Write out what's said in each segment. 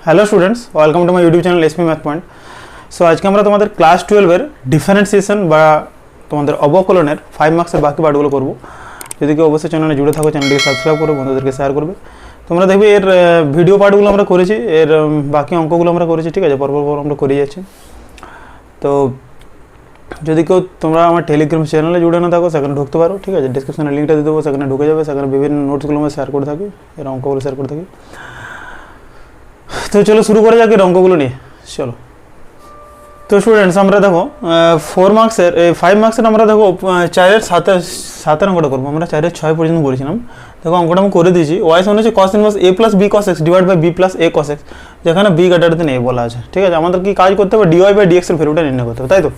Hello students, welcome to my YouTube channel SP math point. So আজকে আমরা তোমাদের class 12-এর differentiation বা তোমাদের অবকলনের 5 মার্কসের বাকি পার্টগুলো করবো। যদি কেউ অবশ্যই চ্যানেলে জুড়ে থাকো, চ্যানেলটিকে সাবস্ক্রাইব করবে, বন্ধুদেরকে শেয়ার করবে। তোমরা দেখবে এর ভিডিও পার্টগুলো আমরা করেছি, এর বাকি অঙ্কগুলো আমরা করেছি, ঠিক আছে, পরপর আমরা করে যাচ্ছি। তো যদি কেউ তোমরা আমার টেলিগ্রাম চ্যানেলে জুড়ে না থাকো, সেখানে ঢুকতে পারো, ঠিক আছে, ডিসক্রিপশনে লিঙ্কটা দিয়ে দেবো, সেখানে ঢুকে যাবে। সেখানে বিভিন্ন নোটসগুলো আমরা শেয়ার করে থাকি, এর অঙ্কগুলো শেয়ার করে থাকি। তো চলো শুরু করা যাক এর অঙ্কগুলো নিয়ে, চলো। তো স্টুডেন্টস, আমরা দেখো 4 মার্কসের 5 মার্কসের আমরা দেখো 4-এর 7 অঙ্কটা করবো। আমরা 4-এর 6 পর্যন্ত করেছিলাম। দেখো অঙ্কটা আমি করে দিয়েছি। ওয়াই সমান হচ্ছে cos inverse a plus B cos x divide by B plus a cos x, যেখানে বি কাটার দিন a বলা আছে, ঠিক আছে। আমাদের কি কাজ করতে হবে? dy বাই dx এর ভ্যালুটা নির্ণয় করতে হবে, তাই তো।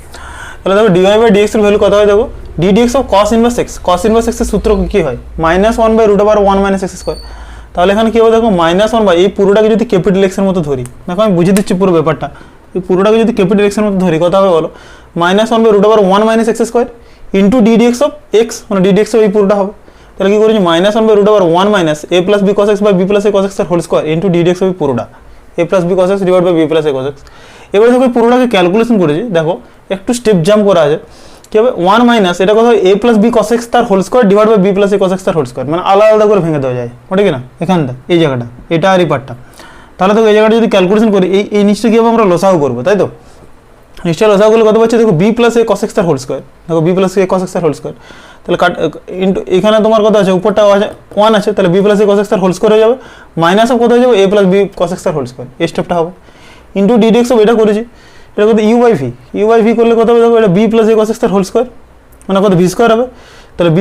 তাহলে দেখো dy বাই dx এর ভ্যালু কত হয়? দেখো ddx of cos inverse x, cos inverse x এর সূত্র কি হয়? -1/√1 - x²। তাহলে এখানে কি হবে? দেখো -1 এই পুরোটাকে যদি ক্যাপিটাল এক্স এর মতো ধরি, দেখো আমি বুঝিয়ে দিচ্ছি পুরো ব্যাপারটা। এই পুরোটাকে যদি ক্যাপিটাল এক্স এর মতো ধরি, কত হবে বলো? -1/√1 - x² into ddx of x, মানে ddx অফ এই পুরোটা হবে। তাহলে কি করেছি? -1/√1 - a plus B cos x by B plus a cos x এর whole square into ddx of এই পুরোটা a plus B cos x divide by B plus a cos x। এবারে দেখো পুরোটাকে ক্যালকুলেশন করেছি, দেখো একটু স্টেপ জাম্প করা আছে। কি হবে? 1 - এটা কথা a plus B cos x তার whole square divide by B plus a cos x তার হোল স্কয়ার, মানে আলাদা আলাদা করে ভেঙে দেওয়া যায়, ওটা কি না? এখানটা এই জায়গাটা, এটা আর এই পার্টটা। তাহলে তো এই জায়গাটা যদি ক্যালকুলেশন করি, এই নিচটা কীভাবে আমরা লসাগু করবো, তাই তো। নিশ্চয় লসাগু করলে কত পাচ্ছি? দেখো B plus a cos x তার হোল স্কয়ার, দেখো B plus a cos x তার হোল স্কয়ার। তাহলে ইন্টু এখানে তোমার কত আছে? উপরটাও আছে 1 আছে, তাহলে B plus a cos x তার হোল স্কয়ার হয়ে যাবে, মাইনাস অফ কত হয়ে যাবে? a plus B cos x তার হোল স্কয়ার, এই স্টেপটা হবে। ইন্টু ddx অফ এটা করেছি, এটা কত? ইউ বাই ভি করলে কত হবে? দেখো এটা B plus a cos x তার হোল স্কয়ার, মানে কত? ভি স্কয়ার হবে। তাহলে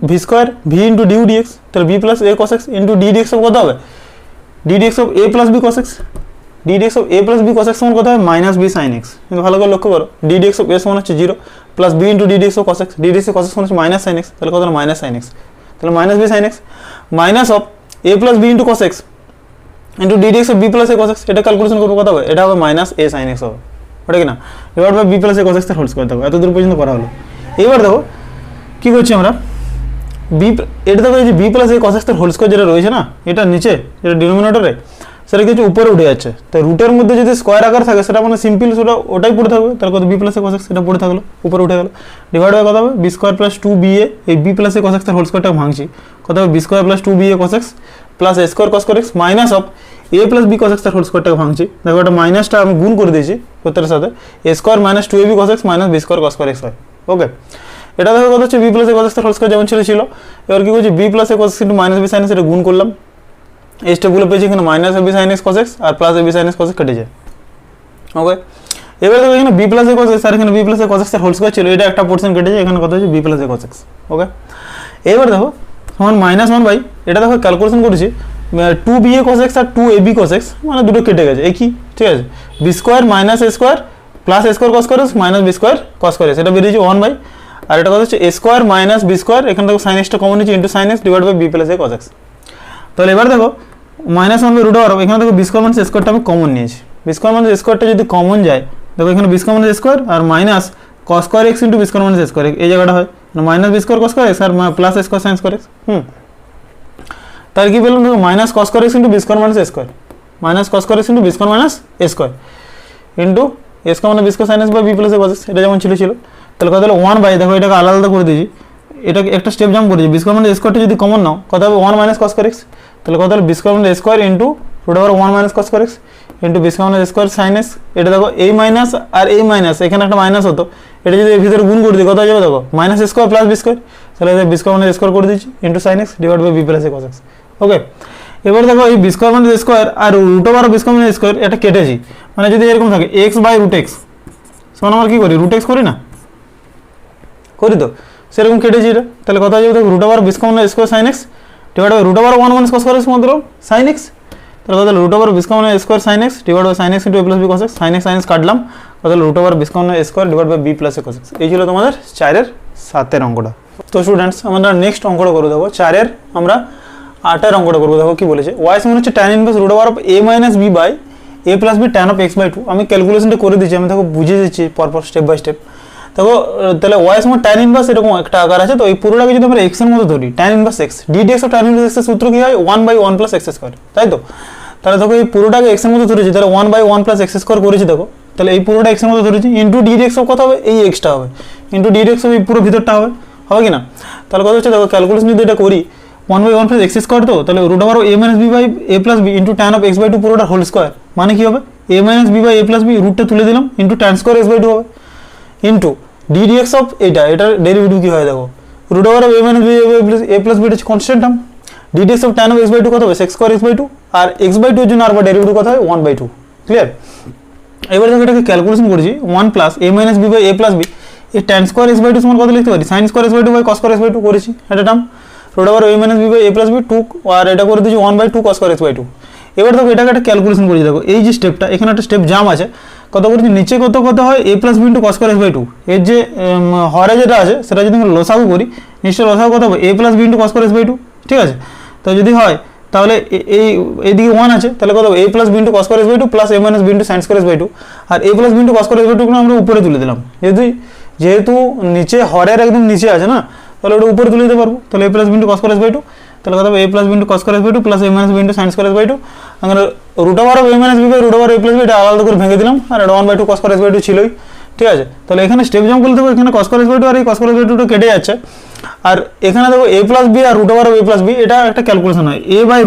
V square V into du dx, তাহলে B plus a cos x into ddx of কত হবে? ddx of a plus B cos x, ddx of a plus B cos x সমান কত হবে? Minus B sine X. কিন্তু ভালো করে লক্ষ্য করো, ddx অফ a সমান হচ্ছে 0 plus B into ddx of cos x, ddx of cos x সমান হচ্ছে মাইনাস সাইন এক্স, তাহলে কত? Minus sine X. তাহলে minus B sine X minus of a plus B into cos x into ddx of B plus a cos x, এটা calculation করবো, কত হবে? এটা হবে মাইনাস a সাইন এক্স হবে, ওটা কি না? এবার B plus a cos x এর হোল স্কয়ার। দেখো এত দূর পর্যন্ত করা হলো। এবার দেখো কি করছি আমরা, এটা দেখো এই যে B plus a cos x এর হোল স্কয়ার যেটা রয়েছে না, এটা নিচে যেটা ডিনোমিনেটরে, সেটা কিছু উপরে উঠে যাচ্ছে। তো রুটের মধ্যে যদি স্কোয়ার আকার থাকে, সেটা মানে সিম্পল, সেটা ওটাই পড়ে থাকবে। তাহলে কত? B plus a cos x, এটা পড়ে থাকলো, উপরে উঠে গেল, ডিভাইড বাই কত হবে? বি স্কোয়ার প্লাস 2ba, এই B plus a cos x এর হোল স্কোয়ারটা ভাঙছি, কত হবে? B square plus 2ba cos x plus a square cos x minus of a plus B cos x এর হোল স্কোয়ারটাকে ভাঙছি। দেখো এটা মাইনাসটা আমি গুণ করে দিয়েছি প্রত্যেকটার সাথে, a square minus 2ab cos x minus B square cos x হয়, ওকে। এটা দেখো কত হচ্ছে? B plus a cos x এর হোল স্কোয়ার যেমন ছিল। এবার কি করছি? B plus a cos x into minus B sine X, এটা গুণ করলাম। এই স্টেপগুলো পেয়েছি এখানে, minus a b sin x cos x আর plus a b sin x cos x কেটে যায়, ওকে। এবার দেখো এখানে B plus a cos x আর এখানে B plus a cos x এর হোল স্কয়ার ছিল, এটা একটা পোর্শন কেটে যায়, এখানে কত হচ্ছে? B plus a cos x, okay. এবার দেখো সমান -1 বাই, এটা দেখো ক্যালকুলেশন করেছি 2ba cos x আর 2ab cos x, মানে দুটো কেটে গেছে, একই, ঠিক আছে। B square minus a square plus a square cos x minus B square cos x, এটা বেরিয়েছে 1 বাই, আর এটা কত হচ্ছে? a square minus B square, এখানে দেখো সাইন এক্সটা কমন নিচ্ছে, into sine X divide by B plus a cos x। তাহলে এবার দেখো -1/√, এখানে দেখো বি স্কোয়ার মাইনাস a স্কোয়ারটা আমি কমন নিয়েছি। বি স্কোয়ার মাইনাস a স্কোয়ারটা যদি কমন যায়, দেখো এখানে B square minus a square আর minus cos square x into B square minus a square, এই জায়গাটা হয় minus B square cos square x আর plus a square sine square x। তাহলে কি পেলাম? দেখো minus cos square x into B square minus a square, minus cos square x into B square minus a square into a square মানে B square sine x by B plus a cos x, এটা যেমন ছিল। তাহলে কত হলো? 1 by, দেখো এটাকে আলাদা করে দিয়েছি, এটাকে একটা স্টেপ জাম্প করেছি। বি স্কোয়ার মাইনাস a স্কোয়ারটা যদি কমন নাও, কত হবে? 1 মাইনাস cos স্কোয়ার x, তাহলে কত হলো? B square minus a square into √1 minus cos square x into B square minus a square sine x। এটা দেখো এই মাইনাস আর এই মাইনাস, এখানে একটা মাইনাস হতো, এটা যদি এর ভিতরে গুণ করে দিই, কত হয়ে যাবে? দেখো minus a square plus B square, তাহলে B square minus a square করে দিচ্ছি into sine x divide by B plus a cos x, okay. এবার দেখো এই B square minus a square আর √ওভার B square minus a square, এটা কেটেছি, মানে যদি এরকম থাকে x বাই √x সমান আমরা কি করি? √x করি না, করি তো, সেরকম কেটেছি এটা। তাহলে কথা হয়ে যাবে দেখো √ওভার B square minus a square sine x divide by √1 minus cos square x মতলব সাইন x। তাহলে কত হলো? √ওভার B square minus a square sine x divide by sine x into a plus B cos x, sine x কাটলাম, কত হলো? √ওভার B square minus a square divide by B plus a cos x। এই ছিল তোমাদের 4-এর 7-এর অঙ্কটা। তো students, আমরা নেক্সট অঙ্কটা করবো। দেখো 4-এর আমরা 8-এর অঙ্কটা করবো। দেখো কি বলেছে? y সমান হচ্ছে tan ইনভার্স √ওভার of a minus b by a plus b tan of x by 2। আমি ক্যালকুলেশনটা করে দিচ্ছি, আমি দেখো বুঝিয়ে দিচ্ছি পরপর স্টেপ বাই স্টেপ। দেখো তাহলে y সমান tan ইনভার্স এরকম একটা আকার আছে, তো এই পুরোটাকে যদি আমরা x এর মতো ধরি, tan inverse x, ddx of tan inverse x এর সূত্র কি হয়? 1/1 + x², তাই তো। তাহলে দেখো এই পুরোটাকে এক্স এর মতো ধরেছি, তাহলে 1/1 প্লাস এক্স স্কোয়ার করেছি দেখো, তাহলে এই পুরোটা এক্স এর মতো ধরেছি, ইন্টু ডিএক্স অফ কত হবে, এই এক্সটা হবে, ইন্টু ডিএক্স অফ এই পুরো ভিতরটা হবে, হবে কি না? তাহলে কত হচ্ছে দেখো, ক্যালকুলেশন যদি এটা করি 1/1 প্লাস এক্স স্কোয়ার, তো তাহলে root over A minus B by A plus B into tan of x/2 পুরোটা হোল স্কোয়ার, মানে কি হবে, A minus B by A plus B রুটটা তুলে দিলাম ইন্টু ট্যান স্কোয়ার x/2 হবে, ইন্টু ডিডিএক্স অফ এটার ডেরিভেটিভ কি হয় দেখো, root over of A minus B A plus B হচ্ছে constant term, ddx of tan of x/2 কত হবে, সেক্স স্কোয়ার x/2, আর x/2 এর জন্য আর ডেরিভেটিভ কত হয় 1/2, ক্লিয়ার? এবার দেখো এটাকে ক্যালকুলেশন করেছি 1 plus A minus B by A plus b, এই ট্যান স্কোয়ার x/2 সমান কত লিখতে পারি, sine square x/2 by cos square x/2 করেছি এটা term, root over A minus B by A plus b 2, আর এটা করে দিয়েছি 1/2 কস স্কোয়ার x/2। এবার দেখো এটাকে একটা ক্যালকুলেশন করেছি দেখো, এই যে স্টেপটা এখানে একটা স্টেপ জাম আছে, কত করেছি নিচে কত হয় A plus B into cos square x/2, এর যে হরে যেটা আছে সেটা যদি আমরা লসাগু করি, নিশ্চয় লসাগু কত হবে A plus B into cos square x/2, ঠিক আছে? তো যদি হয় তাহলে এইদিকে 1 আছে, তাহলে কত হবে A plus B into cos square x/2 plus A minus B into sine square x/2, আর A plus B into cos square x/2 আমরা উপরে তুলে দিলাম, যেহেতু নিচে হরের একদম নিচে আছে না, তাহলে ওটা উপরে তুলে দিতে পারবো, তাহলে A plus B into cos square x/2, তাহলে কত হবে A plus B into cos square x/2 plus A minus B into sine square x/2, আমরা root over of A minus B by root over A plus B এটা আলাদা করে ভেঙে দিলাম, আর এটা 1/2 কস স্কোয়ার x/2 ছিলই, ঠিক আছে? তাহলে এখানে স্টেপ জাম্প করলে দেখো এখানে কস স্কোয়ার x/2 আর এই কস স্কোয়ার x/2 কেটে যাচ্ছে, আর এখানে দেখো এ প্লাস বি আর root over of A plus B এটা একটা ক্যালকুলেশন হয়, এ বাই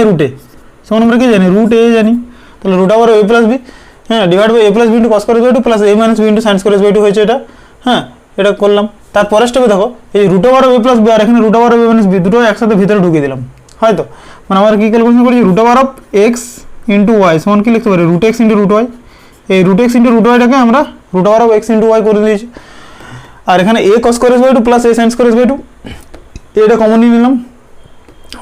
রুটে সমান আমরা কি জানি, রুট এ জানি, তাহলে রুট ওভার এ প্লাস বি, হ্যাঁ, divide by A plus B into cos square x/2 plus A minus B into sine square x/2 হয়েছে এটা, হ্যাঁ, এটা করলাম। তারপরে স্টেপে দেখো এই root over of A plus B আর এখানে root over of A minus B দুটো একসাথে ভিতরে ঢুকিয়ে দিলাম, হয়তো মানে আমরা কি ক্যালকুলেশন করেছি, root over of x into y সমান কি লিখতে পারি, root x into root y, এই রুট এক্স ইন্টু রুট ওয়াইটাকে আমরা root over of x into y করে দিয়েছি, আর এখানে a cos square x/2 plus a sine square x/2 এটা কমন নিয়ে নিলাম,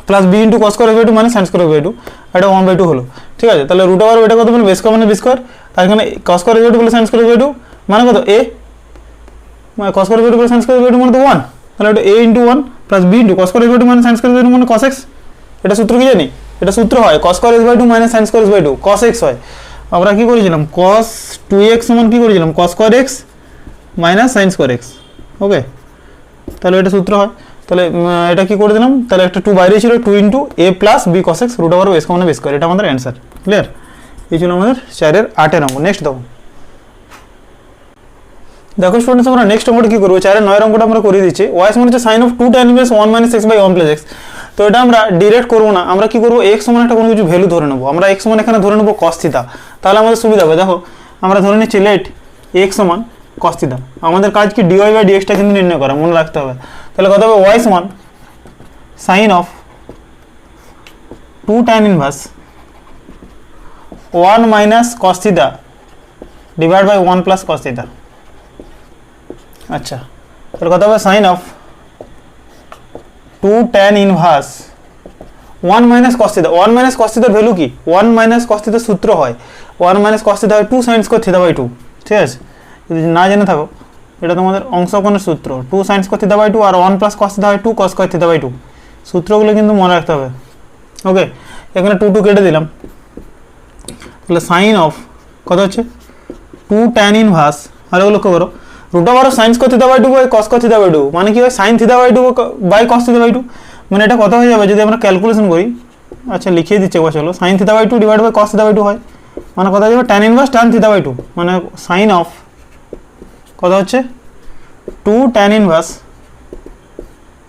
প্লাস বি ইন্টু কস স্কোয়ার x/2 মানে সাইন স্কোয়ার x/2, এটা 1/2 হলো, ঠিক আছে? তাহলে রুট ওভার এটা কত বলে বেস কমন বি স্কোয়ার, আর এখানে কস স্কোয়ার x/2 বলে সাইন স্কোয়ার x/2 মানে কত এ, মানে কস স্কোয়ার x/2 বলে সাইন স্কোয়ার x/2 মানে তো 1, তাহলে এটা a into 1 plus B into cos square x/2 মানে সাইন স্কোয়ার x/2 মানে কস এক্স, এটা সূত্র কি জানি, এটা সূত্র হয় কস square x/2 minus sine square x/2 cos x হয়, আমরা কি করেছিলাম কস 2x সমান কি করেছিলাম cos square x minus sine square x, ওকে? তাহলে এটা সূত্র হয়, তাহলে এটা কি করে দিলাম, তাহলে একটা 2 বাইরে ছিল, 2 into A plus B cos X root over S common B square, এটা আমাদের অ্যান্সার, ক্লিয়ার? এই ছিল আমাদের 4-এর 8-এর অঙ্ক। নেক্সট দেখো স্টুডেন্টস, আমরা নেক্সট অঙ্কটা কি করবো, 4-এর 9-এর অঙ্কটা আমরা করে দিচ্ছি, ওয়াই সমান হচ্ছে sine of 2 tan inverse 1 minus x by 1 plus x, তো এটা আমরা ডিরেক্ট করবো না, আমরা কি করবো x সমান একটা কোনো কিছু ভ্যালু ধরে নেবো, আমরা x সমান এখানে ধরে নেবো cos থিটা, তাহলে আমাদের সুবিধা হবে। দেখো আমরা ধরে নিচ্ছি লেট x সমান cos থিটা, আমাদের কাজ কি dy বাই dx টা কিন্তু নির্ণয় করা, মনে রাখতে হবে। তাহলে কত হবে y সমান sine of 2 tan inverse 1 minus cos theta divide by 1 plus cos theta, আচ্ছা তাহলে কত হবে sine of 2 tan inverse 1 minus cos theta, 1 minus cos থিটার ভ্যালু কি, 1 মাইনাস cos থিটার সূত্র হয় 1 মাইনাস cos থিটা হয় 2 sin স্কয়ার থিটা বাই 2, ঠিক আছে? যদি না জেনে থাকো এটা তোমাদের অংশকোণের সূত্র, 2 sin স্কয়ার থিটা বাই 2 আর 1 প্লাস cos থিটা হয় 2 cos স্কয়ার থিটা বাই 2, সূত্রগুলো কিন্তু মনে রাখতে হবে, ওকে? এখানে 2 কেটে দিলাম, তাহলে সাইন অফ কত হচ্ছে 2 tan ইনভার্স, আর এগুলো লক্ষ্য করো root over sine square theta by 2 by cos square theta by 2 মানে কি হয় sin theta by 2 by cos theta by 2, মানে এটা কত হয়ে যাবে যদি আমরা ক্যালকুলেশন করি, আচ্ছা লিখিয়ে দিচ্ছি একবার, চলো sin theta by 2 divide by cos theta by 2 হয়, মানে কত হয়ে যাবে tan inverse tan theta by 2, মানে সাইন অফ কত হচ্ছে 2 tan inverse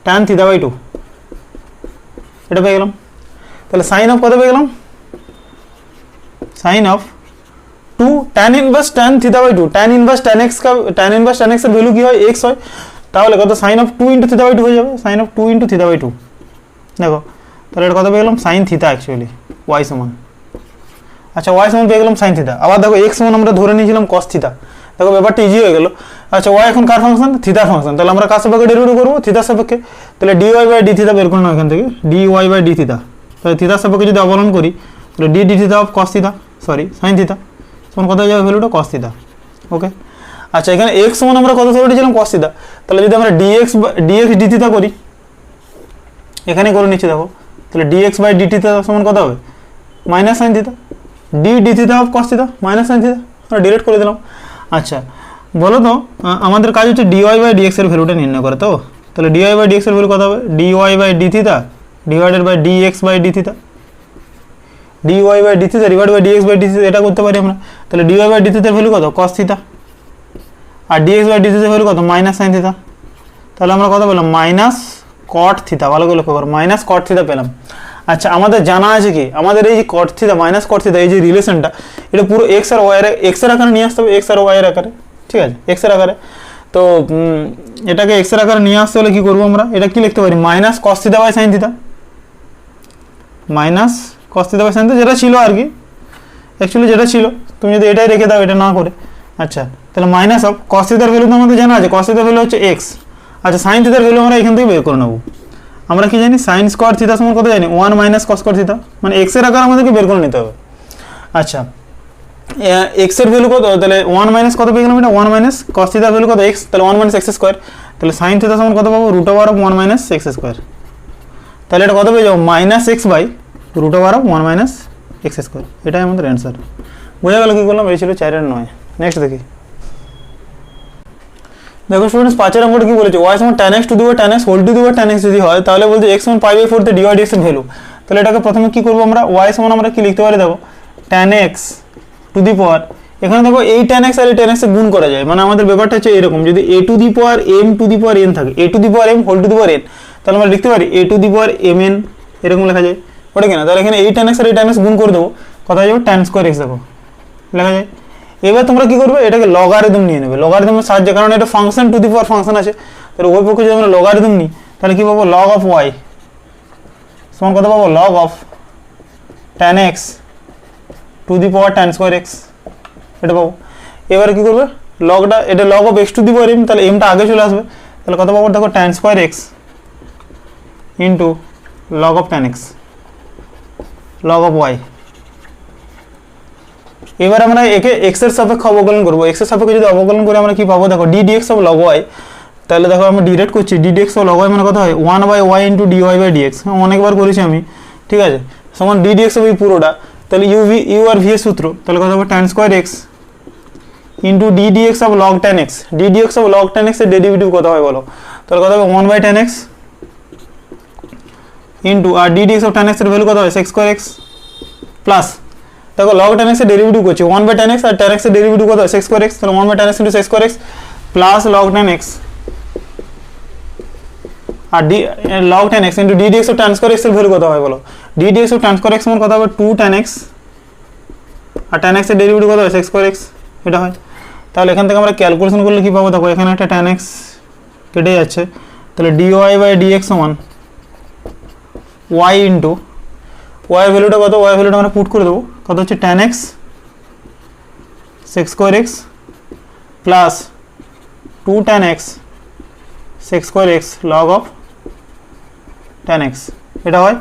tan theta by 2, এটা পেয়ে গেলাম। তাহলে সাইন অফ কত পেয়ে গেলাম, sine of 2 tan inverse tan theta by 2, tan inverse tan x का tan ইনভার্স tan x এর ভ্যালু কি হয় x হয়, তাহলে কত sin অফ 2 ইনটু থিটা বাই 2 হয়ে যাবে, sin অফ 2 ইনটু থিটা বাই 2, দেখো তাহলে এটা কত পেয়ে গেলাম sin থিটা অ্যাকচুয়ালি y সমান, আচ্ছা y সমান পেয়ে গেলাম sin থিটা, আবার দেখো x সমান আমরা ধরে নিয়েছিলাম cos থিটা, দেখো ব্যাপারটা ইজি হয়ে গেল। আচ্ছা y এখন কার ফাংশন, থিটার ফাংশন, তাহলে আমরা কার সাপেক্ষে ডেরিভেটিভ করব, থিটার সাপেক্ষে, তাহলে dy বাই d থিটা বের করলাম এখান থেকে, dy বাই d থিটা, তাহলে থিটার সাপেক্ষে যদি অবলম্বন করি তাহলে d theta of cos theta sorry sin theta সমান কত হয়ে যাবে ভ্যালুটা cos থিটা, ওকে? আচ্ছা এখানে x সমান আমরা কত ধরে নিয়েছিলাম cos থিটা, তাহলে যদি আমরা dx d থিটা করি, এখানে করে নিচ্ছি দেখো, তাহলে dx বাই d থিটা সমান কত হবে minus sin theta, d theta of cos theta minus sin theta, আমরা ডিরেক্ট করে দিলাম। আচ্ছা বলো তো আমাদের কাজ হচ্ছে dy বাই dx এর ভ্যালুটা নির্ণয় করা, তো তাহলে dy বাই dx এর ভ্যালু কত হবে, dy by d theta divided by dx by d theta, dy by d theta divide by dx by d theta, এটা করতে পারি আমরা। তাহলে ডিওয়াই বাই ডি থিটার ভ্যালু কত? Cos theta. আর ডিএক্স বাই ডি থিটার ভ্যালু কত? Minus sine theta. তাহলে আমরা কত পেলাম? Minus cot theta. ভালো করে লক্ষ্য করো, মাইনাস কট থিটা পেলাম। আচ্ছা, আমাদের জানা আছে কি, আমাদের এই যে কট থিটা মাইনাস কট থিটা এই যে রিলেশনটা, এটা পুরো এক্স আর ওয়াই এক্স এর আকারে নিয়ে আসতে হবে, এক্স আর ওয়াই এর আকারে, ঠিক আছে, এক্স এর আকারে। তো এটাকে এক্স এর আকারে নিয়ে আসতে হলে কি করবো আমরা? এটা কি লিখতে পারি? Minus cos theta by sine theta, minus cos theta by sine theta, যেটা ছিল আর কি, অ্যাকচুয়ালি যেটা ছিল। তুমি যদি এটাই রেখে দাও এটা না করে, আচ্ছা, তাহলে মাইনাস অফ কস থিটার ভ্যালু তো আমাদের জানা আছে, কস থিটার ভ্যালু হচ্ছে এক্স। আচ্ছা, সাইন থিটার ভ্যালু আমরা এখান থেকে বের করে নেবো। আমরা কি জানি? সাইন স্কোয়ার থিটা সমান কত জানি? 1 মাইনাস কস স্কোয়ার থিটা, মানে এক্স এর আকার আমাদেরকে বের করে নিতে হবে। আচ্ছা, এক্স এর ভ্যালু কত? তাহলে 1 মাইনাস কত পেয়ে গেলাম? এটা 1 মাইনাস কস থিটার ভ্যালু কত? এক্স। তাহলে 1 মাইনাস এক্স স্কোয়ার। তাহলে সাইন থিটা সমান কত পাবো? Root over of 1 minus x square. তাহলে এটা কত পেয়ে যাবো? Minus x by root over of 1 minus x square. এটাই আমাদের অ্যান্সার। বোঝা গেল কি করলাম? এই ছিল 4 আর 9। নেক্সট দেখি। দেখো স্টুডেন্টস, 5 নম্বরে কি বলেছে? y সমান tan x to the power tan x whole to the power tan x যদি হয়, তাহলে বলছে x সমান পাই বাই 4 তে dy dx এর ভ্যালু। তাহলে এটাকে প্রথমে কি করব আমরা? y সমান আমরা কি লিখতে পারি? দেখো tan x টু দি পাওয়ার, এখানে দেখো এই tan x আর এই tan x এ গুণ করা যায়, মানে আমাদের ব্যাপারটা হচ্ছে এরকম, যদি a to the power m to the power n থাকে, a to the power m whole to the power n, তাহলে আমরা লিখতে পারি a to the power mn, এরকম লেখা যায়, ওটা কিনা? তাহলে এখানে এই tan x আর এই tan x গুণ করে দেবো, কত হয়ে যাবে? tan স্কয়ার x দেখো লেখা যায়। এবার তোমরা কি করবে? এটাকে লগারিদম নিয়ে নেবে, লগারিদমের সাহায্যে, কারণ এটা function two the power function আছে, তাহলে ওই পক্ষে যদি আমরা লগারিদম নিই, তাহলে কি পাবো? লগ অফ ওয়াই সমান কত পাবো? Log of tan x to the power tan square x, এটা পাবো। এবারে কি করবে? লগটা, এটা log of x to the power m, তাহলে m টা আগে চলে আসবে, তাহলে কত পাবো? দেখো tan square x into log of tan x log of y। এবার আমরা একে x এর সাপেক্ষে অবকলন করব। x এর সাপেক্ষে যদি অবকলন করে আমরা কি পাবো? দেখো d dx অফ log y, তাহলে দেখো আমরা ডিরেক্ট করছি, d dx অফ log y মানে কত হয়? 1 by y into dy by dx, অনেকবার করেছি আমি, ঠিক আছে, সমান d dx অফ এই পুরোটা, তাহলে u আর v এর সূত্র, তাহলে কত হবে? tan square x into d dx অফ log tan x, d dx অফ log tan x এর ডেরিভেটিভ কত হয় বলো? তাহলে কত হবে? 1 বাই tan x ইন্টু, আর d dx of tan x এর ভ্যালু কত হয়? sec স্কয়ার x প্লাস, দেখো log tan x এর ডেরিভেটিভ করছি 1 বাই tan x, আর tan x এর ডেরিভেটিভ কত হয়? sec স্কয়ার x, তাহলে 1 by tan x into sec square x plus log tan x, আর log tan x into d dx of tan square x এর value কত হয় বলো? d dx of tan square x সমান কত হবে? 2 tan x, আর tan x এর ডেরিভেটিভ কত হয়? sec স্কয়ার x, এটা হয়। তাহলে এখান থেকে আমরা ক্যালকুলেশন করলে কি পাবো? দেখো এখানে একটা tan x কেটে যাচ্ছে, তাহলে dy বাই dx সমান y ইনটু y এর ভ্যালুটা কত? y এর ভ্যালুটা আমরা পুট করে দেবো, কত হচ্ছে? tan x sec square x plus 2 tan x sec square x log of tan x, এটা হয়।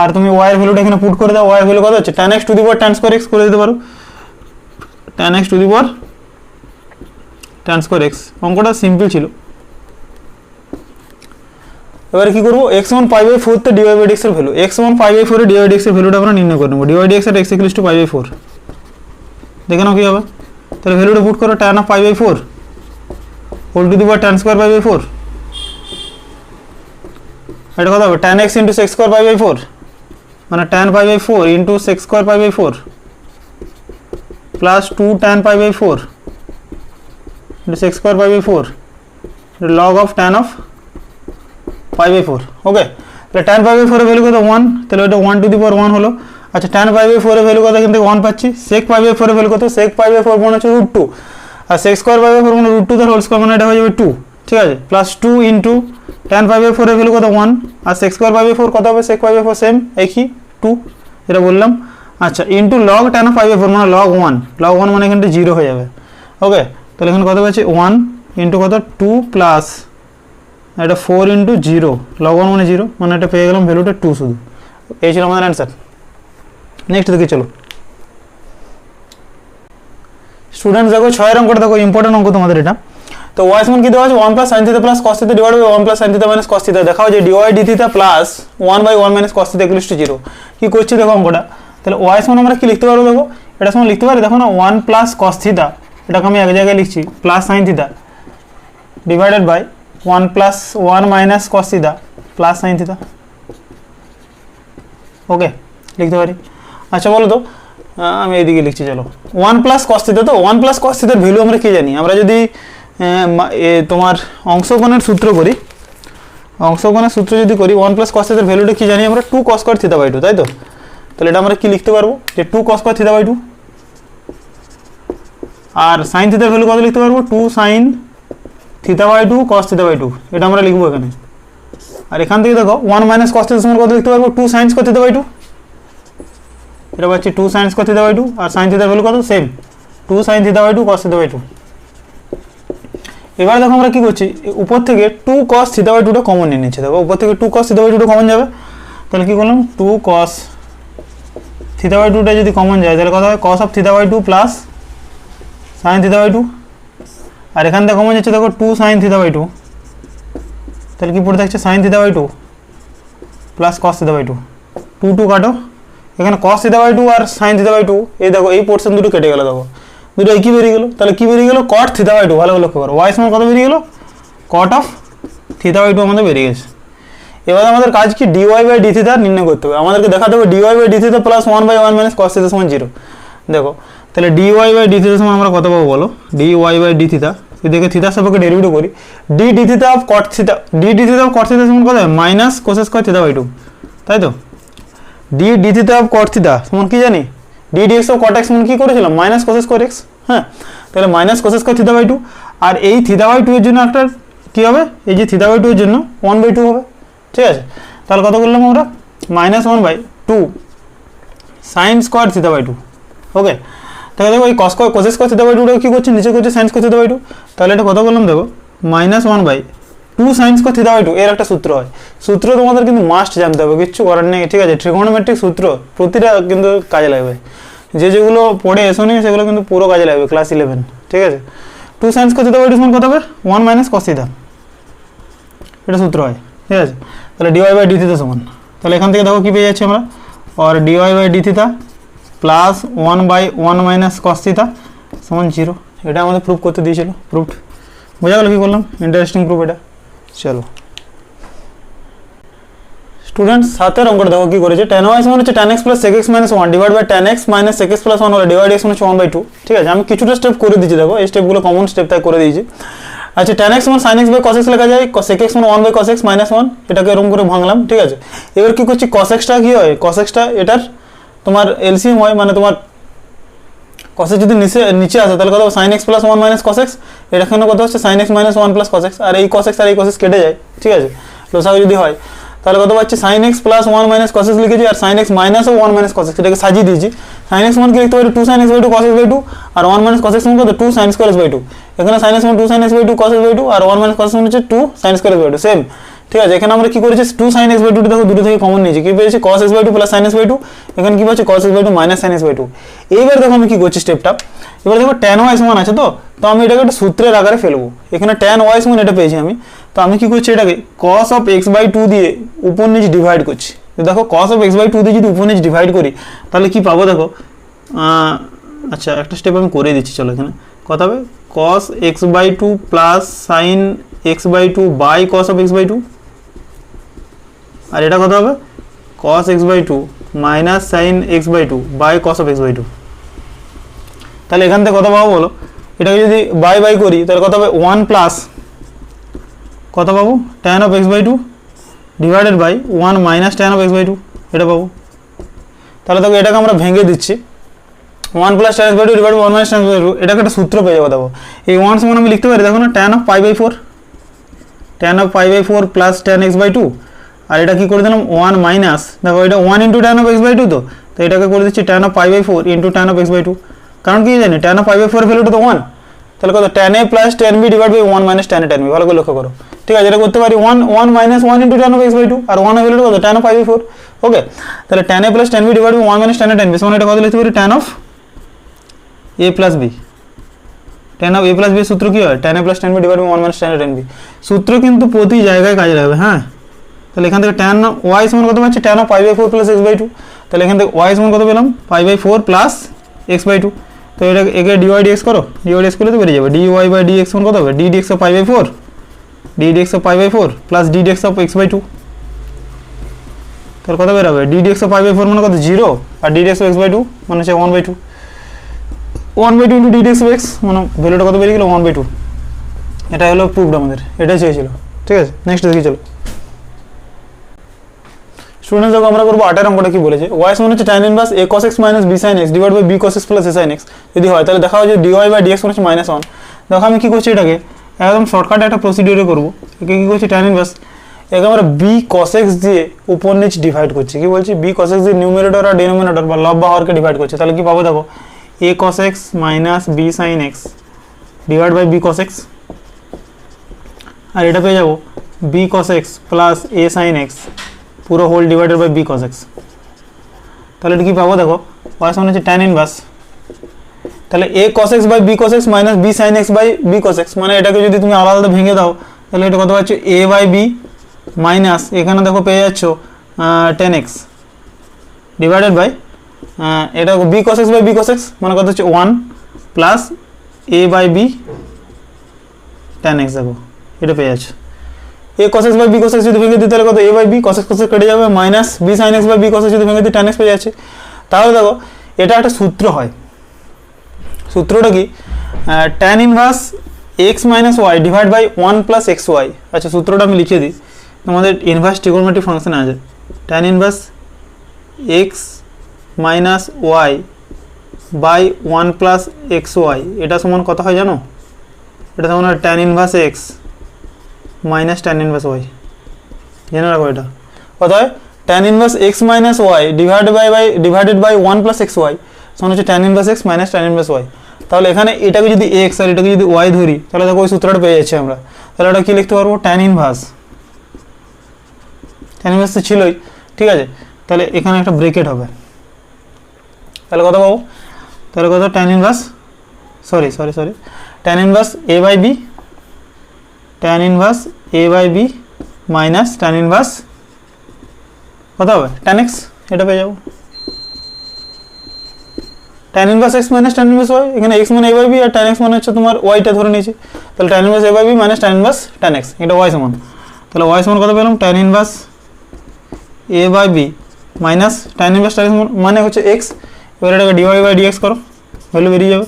আর তুমি y এর ভ্যালুটা এখানে পুট করে দাও, y এর ভ্যালু কত হচ্ছে? tan x to the power tan square x করে দিতে পারো, tan x to the power tan square x। অঙ্কটা সিম্পল ছিল। এবারে কি করবো? x সমান পাই বাই 4 তে dy বাই dx এর ভ্যালু, x সমান পাই বাই 4 এ dy বাই dx এর ভ্যালুটা আমরা নির্ণয় করে নেব। dy dx এর x equals to pi by 4, দেখে নাও কি হবে। তাহলে ভ্যালুটা পুট করো, tan of pi by 4 whole to the power tan square pi by 4, এটা কত হবে? tan x into sec square pi by 4, মানে tan pi by 4 into sec square pi by 4 plus 2 tan pi by 4 into sec square pi by 4 log of tan of pi by 4, okay. তাহলে tan pi by 4 এর value কত? 1, তাহলে এটা 1 two the পাওয়ার 1 হলো। আচ্ছা, tan pi by 4 এর value কত? এখান থেকে 1 পাচ্ছি। sec পাই বাই 4 এর ভ্যালু কত? sec পাই বাই 4 মানে হচ্ছে √2, আর sec স্কয়ার পাই বাই 4 মানে √2 তার হোল স্কয়ার, মানে এটা হয়ে যাবে 2, ঠিক আছে, plus 2 into tan pi by 4 এর ভ্যালু কত? 1, আর sec স্কয়ার পাই বাই 4 কত হবে? sec পাই বাই 4 সেম একই 2, এটা বললাম। আচ্ছা, into log tan of pi by 4 মানে log 1, log 1 মানে এখানে 0 হয়ে যাবে, ওকে। তাহলে এখানে কত পাচ্ছি? 1 ইনটু কত? 2 প্লাস এটা 4 ইন্টু 0, log 1 মানে 0, মানে এটা পেয়ে গেলাম ভ্যালুটা 2 শুধু। এই ছিল আমাদের অ্যান্সার। নেক্সট দেখি চলো স্টুডেন্টস, দেখো 6 এর অঙ্কটা দেখো, ইম্পর্টেন্ট অঙ্ক তোমাদের এটা। তো y সমান কি দেওয়া আছে? 1 plus sin theta plus cos theta divide by 1 plus sin theta minus cos theta. দেখাও যে dy d theta plus 1 by 1 minus cos theta equals to 0। কি করছি দেখো অঙ্কটা, তাহলে y সমান আমরা কি লিখতে পারবো? দেখো এটা সমান লিখতে পারি, দেখো না, 1 প্লাস cos থিটা, এটাকে আমি এক জায়গায় লিখছি, plus sin theta divided by 1 plus 1 minus cos theta plus sin theta, okay লিখতে পারি। আচ্ছা বলো তো আমি এইদিকে লিখছি, চলো 1 প্লাস কস থিটা। তো 1 প্লাস কস থিটার ভ্যালু আমরা কি জানি? আমরা যদি তোমার অংশকোণের সূত্র করি, অংশকোণের সূত্র যদি করি 1 প্লাস কস থিটার ভ্যালুটা কি জানি আমরা? 2 কস স্কয়ার থিটা বাই 2, তাই তো? তাহলে এটা আমরা কি লিখতে পারবো যে 2 কস স্কয়ার থিটা বাই 2। আর সাইন থিটার ভ্যালু কত লিখতে পারবো? 2 sine theta by 2 cos theta by 2, এটা আমরা লিখবো এখানে। আর এখান থেকে দেখো 1 মাইনাস কস থিটা সমান কত লিখতে পারবো? 2 সাইন স্কয়ার থিটা বাই 2, এটা পাচ্ছি 2 সাইন স্কয়ার থিটা বাই 2। আর সাইন থিটার ভ্যালু কত? Same 2 sine theta by 2 cos theta by 2। এবার দেখো আমরা কি করছি, উপর থেকে 2 cos থিটা বাই 2টা কমন নিয়ে নিচ্ছি। দেখো উপর থেকে 2 cos থিটা বাই 2টা কমন যাবে, তাহলে কি করলাম 2 cos থিটা বাই 2টা যদি কমন যায় তাহলে কত হবে? cos of theta by 2 plus sine theta by 2। আর এখান থেকে কমন যাচ্ছে দেখো 2 সাইন থিটা বাই 2, তাহলে কি পড়ে থাকছে? Sine theta by 2 plus cos theta by 2। 2 2 কাটো, এখানে cos থিটা বাই 2 আর সাইন থিটা বাই 2, এই দেখো এই পোর্শন দুটো কেটে গেল, দেখো দুটো একই বেরিয়ে গেল। তাহলে কি বেরিয়ে গেল? cot theta by 2। ভালো করে লক্ষ্য করো, y সমান কত বেরিয়ে গেল? cot অফ থিটা বাই 2 আমাদের বেরিয়ে গেছে। এবার আমাদের কাজ কি? dy বাই d থিটা নির্ণয় করতে হবে। আমাদেরকে দেখাতে হবে dy by d theta plus 1 by 1 minus cos theta সমান 0। দেখো তাহলে dy বাই d থিটা সমান আমরা কত পাবো বলো? dy বাই d থিটা, এদিকে থিটার সাপেক্ষে ডেরিভেটিভ করি, d d theta of cot theta, d d theta of cot theta সমান কত হবে? Minus cos square theta by 2, তাই তো? d d theta of cot theta সমান কি জানি? d dx of cot x সমান কি করেছিলাম? Minus cos square x। হ্যাঁ, তাহলে minus cos square theta by 2। আর এই থিটা বাই 2 এর জন্য একটা কি হবে? এই যে থিটা বাই 2 এর জন্য 1/2 হবে, ঠিক আছে? তাহলে কত করলাম আমরা? Minus 1/2 sine square theta by 2। Okay, তাহলে দেখো এই cos স্কয়ার থিটা বাই 2টা কি করছে? নিচে করছে সাইন স্কয়ার থিটা বাই 2। তাহলে এটা কত করলাম? দেখো minus 1/2 sine square theta by 2, এর একটা সূত্র হয়। সূত্র তোমাদের কিন্তু মাস্ট জানতে হবে, কিচ্ছু করার নেই, ঠিক আছে? ট্রিগোনোমেট্রিক সূত্র প্রতিটা কিন্তু কাজে লাগবে, যেগুলো পড়ে এসো নি সেগুলো কিন্তু পুরো কাজে লাগবে ক্লাস 11, ঠিক আছে? 2 সাইন স্কয়ার থিটা বাই 2 সমান কত হবে? 1 মাইনাস cos থিটা, এটা সূত্র হয়, ঠিক আছে? তাহলে dy বাই d থিটা সমান, তাহলে এখান থেকে দেখো কি পেয়ে যাচ্ছি আমরা? আর dy by d theta plus 1 by 1 minus cos theta সমান 0। এটা আমাদের প্রুফ করতে দিয়েছিল, প্রুফড। বোঝা গেল কি করলাম? ইন্টারেস্টিং প্রুফ এটা। চলো স্টুডেন্টস, সাথে অঙ্কটা দেখো কি করেছে। tan y সমান হচ্ছে tan x plus sec x minus 1 divide by tan x minus sec x plus 1 হলে ডিভাইড x হচ্ছে 1/2, ঠিক আছে? আমি কিছুটা স্টেপ করে দিয়েছি, দেখো এই স্টেপগুলো কমন স্টেপ তাই করে দিয়েছি। আচ্ছা, tan x সমান sin x by cos x লেখা যায়, sec x সমান 1 বাই cos x মাইনাস 1, এটাকে এরকম করে ভাঙলাম, ঠিক আছে? এবার কি করছি? cos x টা কি হয়? cos x টা এটার তোমার এলসিএম হয়, মানে তোমার cos x যদি নিচে আসে তাহলে কত হবে? sin x plus 1 minus cos x, এটা এখানে কত হচ্ছে? sin x minus 1 plus cos x। আর এই cos x আর এই cos x কেটে যায়, ঠিক আছে? লসাগু যদি হয় তাহলে কত পাচ্ছি? sin x plus 1 minus cos x লিখেছি, আর sin x minus 1 minus cos x, এটাকে সাজিয়ে দিয়েছি। sin x সমান কি লিখতে পারি? 2 sin x by 2 cos x by 2, আর 1 মাইনাস cos x সমান কত? 2 sin স্কয়ার x বাই 2। এখানে sin x সমান 2 sin x by 2 cos x by 2, আর 1 মাইনাস cos x সমান হচ্ছে 2 sin square x by 2, same, ঠিক আছে? এখানে আমরা কি করেছি? 2 sin x বাই 2 দেখো দুটো থেকে কমন নিয়েছি, কি পেয়েছি? cos x by 2 plus sin x by 2, এখানে কি পাচ্ছি? cos x by 2 minus sin x by 2। এইবার দেখো আমি কি করছি স্টেপটা, এবার দেখো tan y সমান আছে, তো আমি এটাকে একটা সূত্রের আকারে ফেলবো। এখানে tan y সমান এটা পেয়েছি আমি, তো আমি কি করছি? এটাকে cos অফ x বাই 2 দিয়ে উপর নিচ ডিভাইড করছি। তো দেখো cos অফ x বাই 2 দিয়ে যদি উপর নিচ ডিভাইড করি তাহলে কি পাবো? দেখো আচ্ছা একটা স্টেপ আমি করে দিচ্ছি, চলো এখানে কত হবে? cos x by 2 plus sin x by 2 by cos of x by 2, আর এটা কত হবে? cos x by 2 minus sin x by 2 by cos of x by 2। তাহলে এখান থেকে কত পাবো বলো? এটাকে যদি বাই করি তাহলে কত হবে? 1 প্লাস কত পাবো? tan of x by 2 divided by 1 minus tan of x by 2, এটা পাবো। তাহলে দেখো এটাকে আমরা ভেঙে দিচ্ছি, 1 plus tan x by 2 divide by 1 minus tan x by 2, এটাকে একটা সূত্র পেয়ে যাবো। দেখো এই 1 সমান আমি লিখতে পারি, দেখো না, tan of pi by 4, tan of pi by 4 plus tan x by 2, আর এটা কি করে দিলাম? 1 মাইনাস, দেখো এটা 1 into tan of x by 2, তো এটাকে করে দিচ্ছি tan of pi by 4 into tan of x by 2। কারণ কি জানি? tan অফ পাই বাই 4 ভ্যালুটা তো 1, তাহলে কত? tan a plus tan b divide by 1 minus tan a tan b। ভালো করে লক্ষ্য করো, ঠিক আছে? এটা করতে পারি 1 minus 1 into tan of x by 2, আর 1 এর ভ্যালুটা কত? tan of pi by 4। Okay, তাহলে tan a plus tan b divide by 1 minus tan a tan b সমান এটা কত লিখতে পারি? tan of a plus b। tan of a plus b এর সূত্র কি হয়? tan a plus tan b divide by 1 minus tan a tan b। সূত্র কিন্তু প্রতি জায়গায় কাজে লাগবে, হ্যাঁ? তাহলে এখান থেকে tan y সমান কত পাচ্ছি? tan of pi by 4 plus x by 2, তাহলে এখান থেকে y সমান কত পেলাম? Pi by 4 plus x by 2। তো এটা একে dy dx করো, dy dx করলে তো বেরিয়ে যাবে dy বাই dx সমান কত হবে? d dx of pi by 4, d dx of pi by 4 plus d dx of x by 2। তাহলে কত বেরোবে ডি ডি এক্স অফ 5/4 মানে কত 0 আর D D x of x/2 মানে হচ্ছে 1/2 1/2 into D D x of x মানে ভ্যালুটা কত বেরিয়ে গেল 1/2। এটা হলো প্রুফড আমাদের, এটাই চেয়েছিল। ঠিক আছে, নেক্সট দেখি চলো স্টুডেন্টস। দেখো আমরা করবো 8 অঙ্কটা কি বলেছে, y সমান হচ্ছে tan inverse a cos x minus b sin x divide by b cos x plus a sin x যদি হয় তাহলে দেখা হয় যে dy বাই dx সমান হচ্ছে -1। দেখো আমি কি করছি, এটাকে একদম শর্টকাটে একটা প্রসিডিউরে করবো। একে কি করছি, tan ইনভার্স একে আমরা b cos x দিয়ে উপর নিচ ডিভাইড করছি। কি বলছি, b cos x দিয়ে নিউমারেটর আর ডিনোমিনেটর বা লব বা হরকে ডিভাইড করছে। তাহলে কি পাবো, দেখো a cos x minus b sin x divide by b cos x, আর এটা পেয়ে যাবো b cos x plus a sin x পুরো whole divided by b cos x। তাহলে এটা কি পাবো, দেখো y সমান হচ্ছে tan ইনভার্স, তাহলে a cos x by b cos x minus b sin x by b cos x মানে এটাকে যদি তুমি আলাদা আলাদা ভেঙে দাও তাহলে এটা কত পাচ্ছ a বাই b মাইনাস এখানে দেখো পেয়ে যাচ্ছ tan x ডিভাইডেড বাই এটা b cos x by b cos x মানে কত হচ্ছে 1 plus a by b tan x। দেখো এটা পেয়ে যাচ্ছ a cos x by b cos x যদি ভেঙে দিই তাহলে কত a by b cos x cos x কেটে যাবে minus b sin x by b cos x যদি ভেঙে দিই tan x পেয়ে যাচ্ছে। তাহলে দেখো এটা একটা সূত্র হয়, সূত্রটা কি tan inverse x minus y divide by 1 plus xy। আচ্ছা সূত্রটা আমি লিখে দিই, তোমাদের ইনভার্স ট্রিগোনোমেট্রিক ফাংশন আছে tan inverse x minus y by 1 plus xy এটা সমান কত হয় জানো, এটা সমান হয় tan inverse x minus tan inverse y। জেনে রাখো এটা কত হয়, tan inverse x minus y divided by 1 plus xy সমান হচ্ছে tan inverse x minus tan inverse y। তাহলে এখানে এটাকে যদি x আর এটাকে যদি y ধরি তাহলে দেখো ওই সূত্রটা পেয়ে যাচ্ছি আমরা। তাহলে এটা কি লিখতে পারবো, tan ইনভার্স তো ছিলই, ঠিক আছে। তাহলে এখানে একটা ব্রেকেট হবে, তাহলে কত পাবো, তাহলে কত tan inverse tan inverse a by b tan inverse a by b minus tan inverse কত হবে tan x, এটা পেয়ে যাবো tan inverse x minus tan inverse y। এখানে x মানে a বাই b আর tan x মানে হচ্ছে তোমার y টা ধরে নিয়েছি, তাহলে tan inverse a by b minus tan inverse tan x এটা y সমান। তাহলে y সমান কত পেলাম, tan inverse a by b minus tan inverse tan x মানে হচ্ছে x। এবার এটাকে dy বাই dx করো, ভ্যালু বেরিয়ে যাবে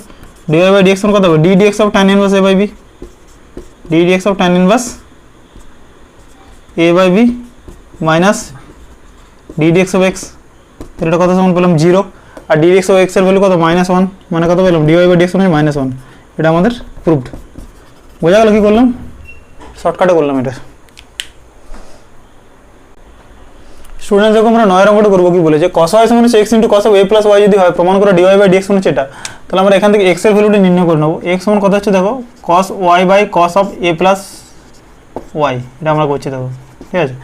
dy বাই dx সমান কত হবে, d dx of tan inverse a by b d dx of tan inverse a by b minus d dx of x। তাহলে এটা কত সমান পেলাম 0 আর d dx অফ x এর ভ্যালু কত -1 মানে কত পেলাম dy বাই dx সমান -1। এটা আমাদের প্রুভড। বোঝা গেল কি করলাম, শর্টকাটে করলাম এটা। স্টুডেন্টস দেখো আমরা 9 অঙ্কটা করবো, কি বলেছে cos y সমান হচ্ছে x into cos of a plus y যদি হয় প্রমাণ করে dy বাই dx হচ্ছে এটা। তাহলে আমরা এখান থেকে x এর ভ্যালুটা নির্ণয় করে নেব। x সমান কত হচ্ছে দেখো cos y by cos of a plus y, এটা আমরা করছি দেখো, ঠিক আছে।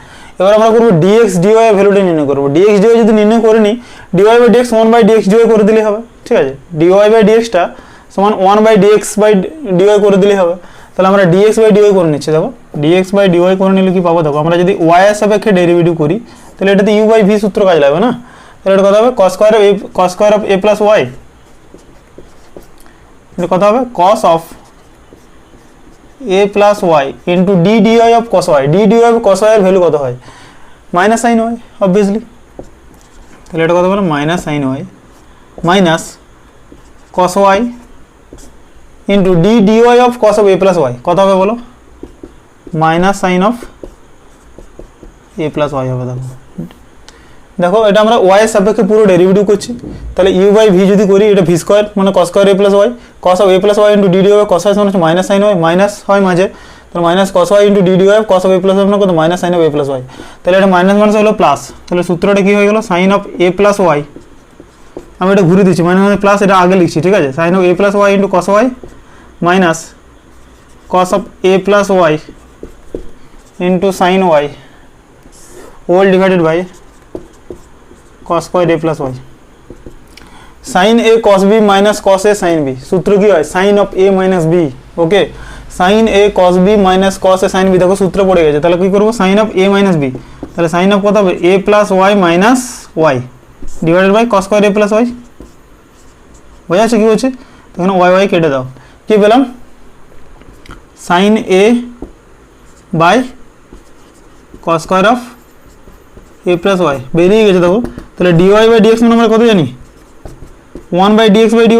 এবার আমরা করবো dx dy এর ভ্যালুটা নির্ণয় করবো। dx dy যদি নির্ণয় করে নিই dy বাই dx সমান বাই dx dy করে দিলেই হবে, ঠিক আছে। dy বাই dx টা সমান 1 বাই dx বাই dy করে দিলেই হবে। তাহলে আমরা dx বাই dy করে নিচ্ছি, দেখো dx বাই dy করে নিলে কি পাবো, দেখো আমরা যদি y এর সাপেক্ষে ডেরিভেটিভ করি তাহলে এটাতে u বাই v সূত্র কাজ লাগবে না। তাহলে এটা কত হবে cos square of a plus y, এটা কত হবে cos of a plus y into d dy of cos y। d dy of cos y এর ভ্যালু কত হয়, মাইনাস সাইন y অবভিয়াসলি। তাহলে এটা কত হবে minus sine y minus cos y into d dy of cos of a plus y কত হবে বলো, minus sine of a plus y হবে। দেখো দেখো এটা আমরা y এর সাপেক্ষে পুরো ডেরিভেটিভ করছি। তাহলে u বাই v যদি করি এটা v স্কয়ার মানে cos square a plus y cos of a plus y into d dy of cos y সমান হচ্ছে মাইনাস সাইন y, মাইনাস হয় মাঝে, তাহলে minus cos y into d dy of cos of a plus y মানে কত minus sign of a plus y। তাহলে এটা minus minus হলো প্লাস, তাহলে সূত্রটা কি হয়ে গেল sine of a plus y। আমি এটা ঘুরে দিচ্ছি মাইনাস মানে প্লাস, এটা আগে লিখছি, ঠিক আছে। Sine of a plus y into cos y minus cos of a plus y into sine y whole divided by cos square a plus y। sin a cos b minus cos a sin b সূত্র কি হয় sin of a minus b, okay. sin a cos b minus cos a sin b দেখো সূত্র পড়ে গেছে। তাহলে কি করব sin of a minus b, তাহলে sin অফ কত হবে a plus y minus y divided by cos square a plus y। বোঝা যাচ্ছে কি হচ্ছে, তখন y y কেটে দাও, কি পেলাম sin a by cos square of A plus y বেরিয়ে গেছে দেখো। তাহলে ডিওয়াই বাই ডিএক্স মানে আমরা কত জানি 1/dx/dy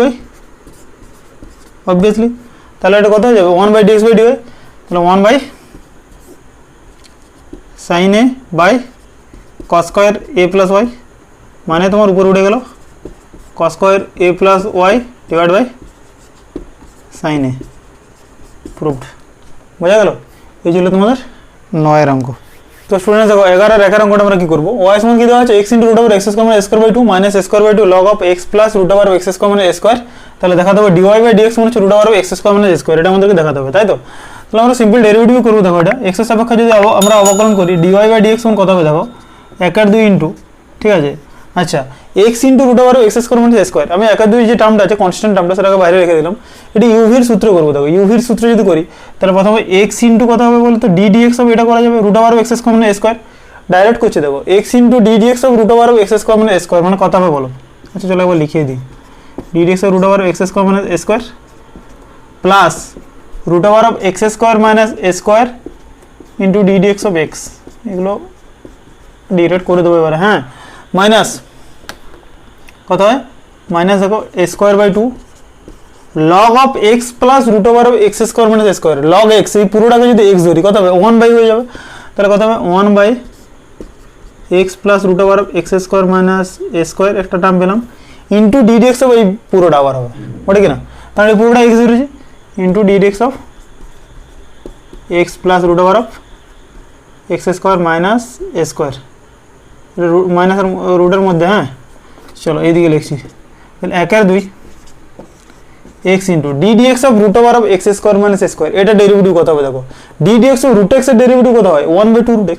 অবভিয়াসলি। তাহলে এটা কত হয়ে যাবে 1/dx/dy, তাহলে 1/sin a by cos square a plus y, মানে তোমার উপর উঠে গেল cos square a plus y divide by sin a। Proved. বোঝা গেল? এই ছিল তোমাদের 9 অঙ্ক। তো স্টুডেন্টস দেখো 11 আর 11 অঙ্কটা আমরা কি করব, y সমান কি দেওয়া আছে x * √(x² - s² / 2 - s² / 2 log of x plus √(x² - s²), তাহলে দেখাতে হবে dy/dx মানে হচ্ছে √(x² - s², এটা আমাদেরকে দেখাতে হবে, তাই তো? তাহলে আমরা সিম্পল ডেরিভেটিভ করব। দেখো এটা x এর সাপেক্ষে যদি আমরা অবকলন করি dy/dx সমান কত হবে দেখো 1 আর 2 ইনটু, ঠিক আছে, আচ্ছা x * √(x² - s², আমি 1 আর 2 যে টার্মটা আছে কনস্ট্যান্ট টার্মটা সেটাকে বাইরে রেখে দিলাম, এটা ইউভির সূত্র করব। দেখো ইউভির সূত্র যদি করি তাহলে প্রথমে x ইনটু কত হবে বলতো ddx হবে, এটা করা যাবে √(x² - s², ডাইরেক্ট করছি দেখো x into ddx of √(x² - s² মানে কত হবে বলো। আচ্ছা চলো একবার লিখিয়ে দিই, ddx of √(x² - s² plus √(x² - s² into ddx of x, এগুলো ডিরেক্ট করে দেবো এবারে, হ্যাঁ, মাইনাস কত হয় মাইনাস দেখো a²/2 log of x plus √(x² - s², log x এই পুরোটাকে যদি x ধরি কত হবে 1/, হয়ে যাবে, তাহলে কত হবে 1/x প্লাস √(x² - s², একটা টার্ম পেলাম, ইন্টু ddx অফ এই পুরোটা আবার হবে, ওটা কি না, তাহলে এই পুরোটা x ধরেছি into ddx of x plus √(x² - s², minus আর রুটের মধ্যে, হ্যাঁ চলো এইদিকে লিখছি, তাহলে 1 আর 2 x into ddx of √(x² - s², এটা ডেরিভেটিভ কত হবে দেখো ddx অফ √x এর ডেরিভেটিভ কত হয় 1/2 √x,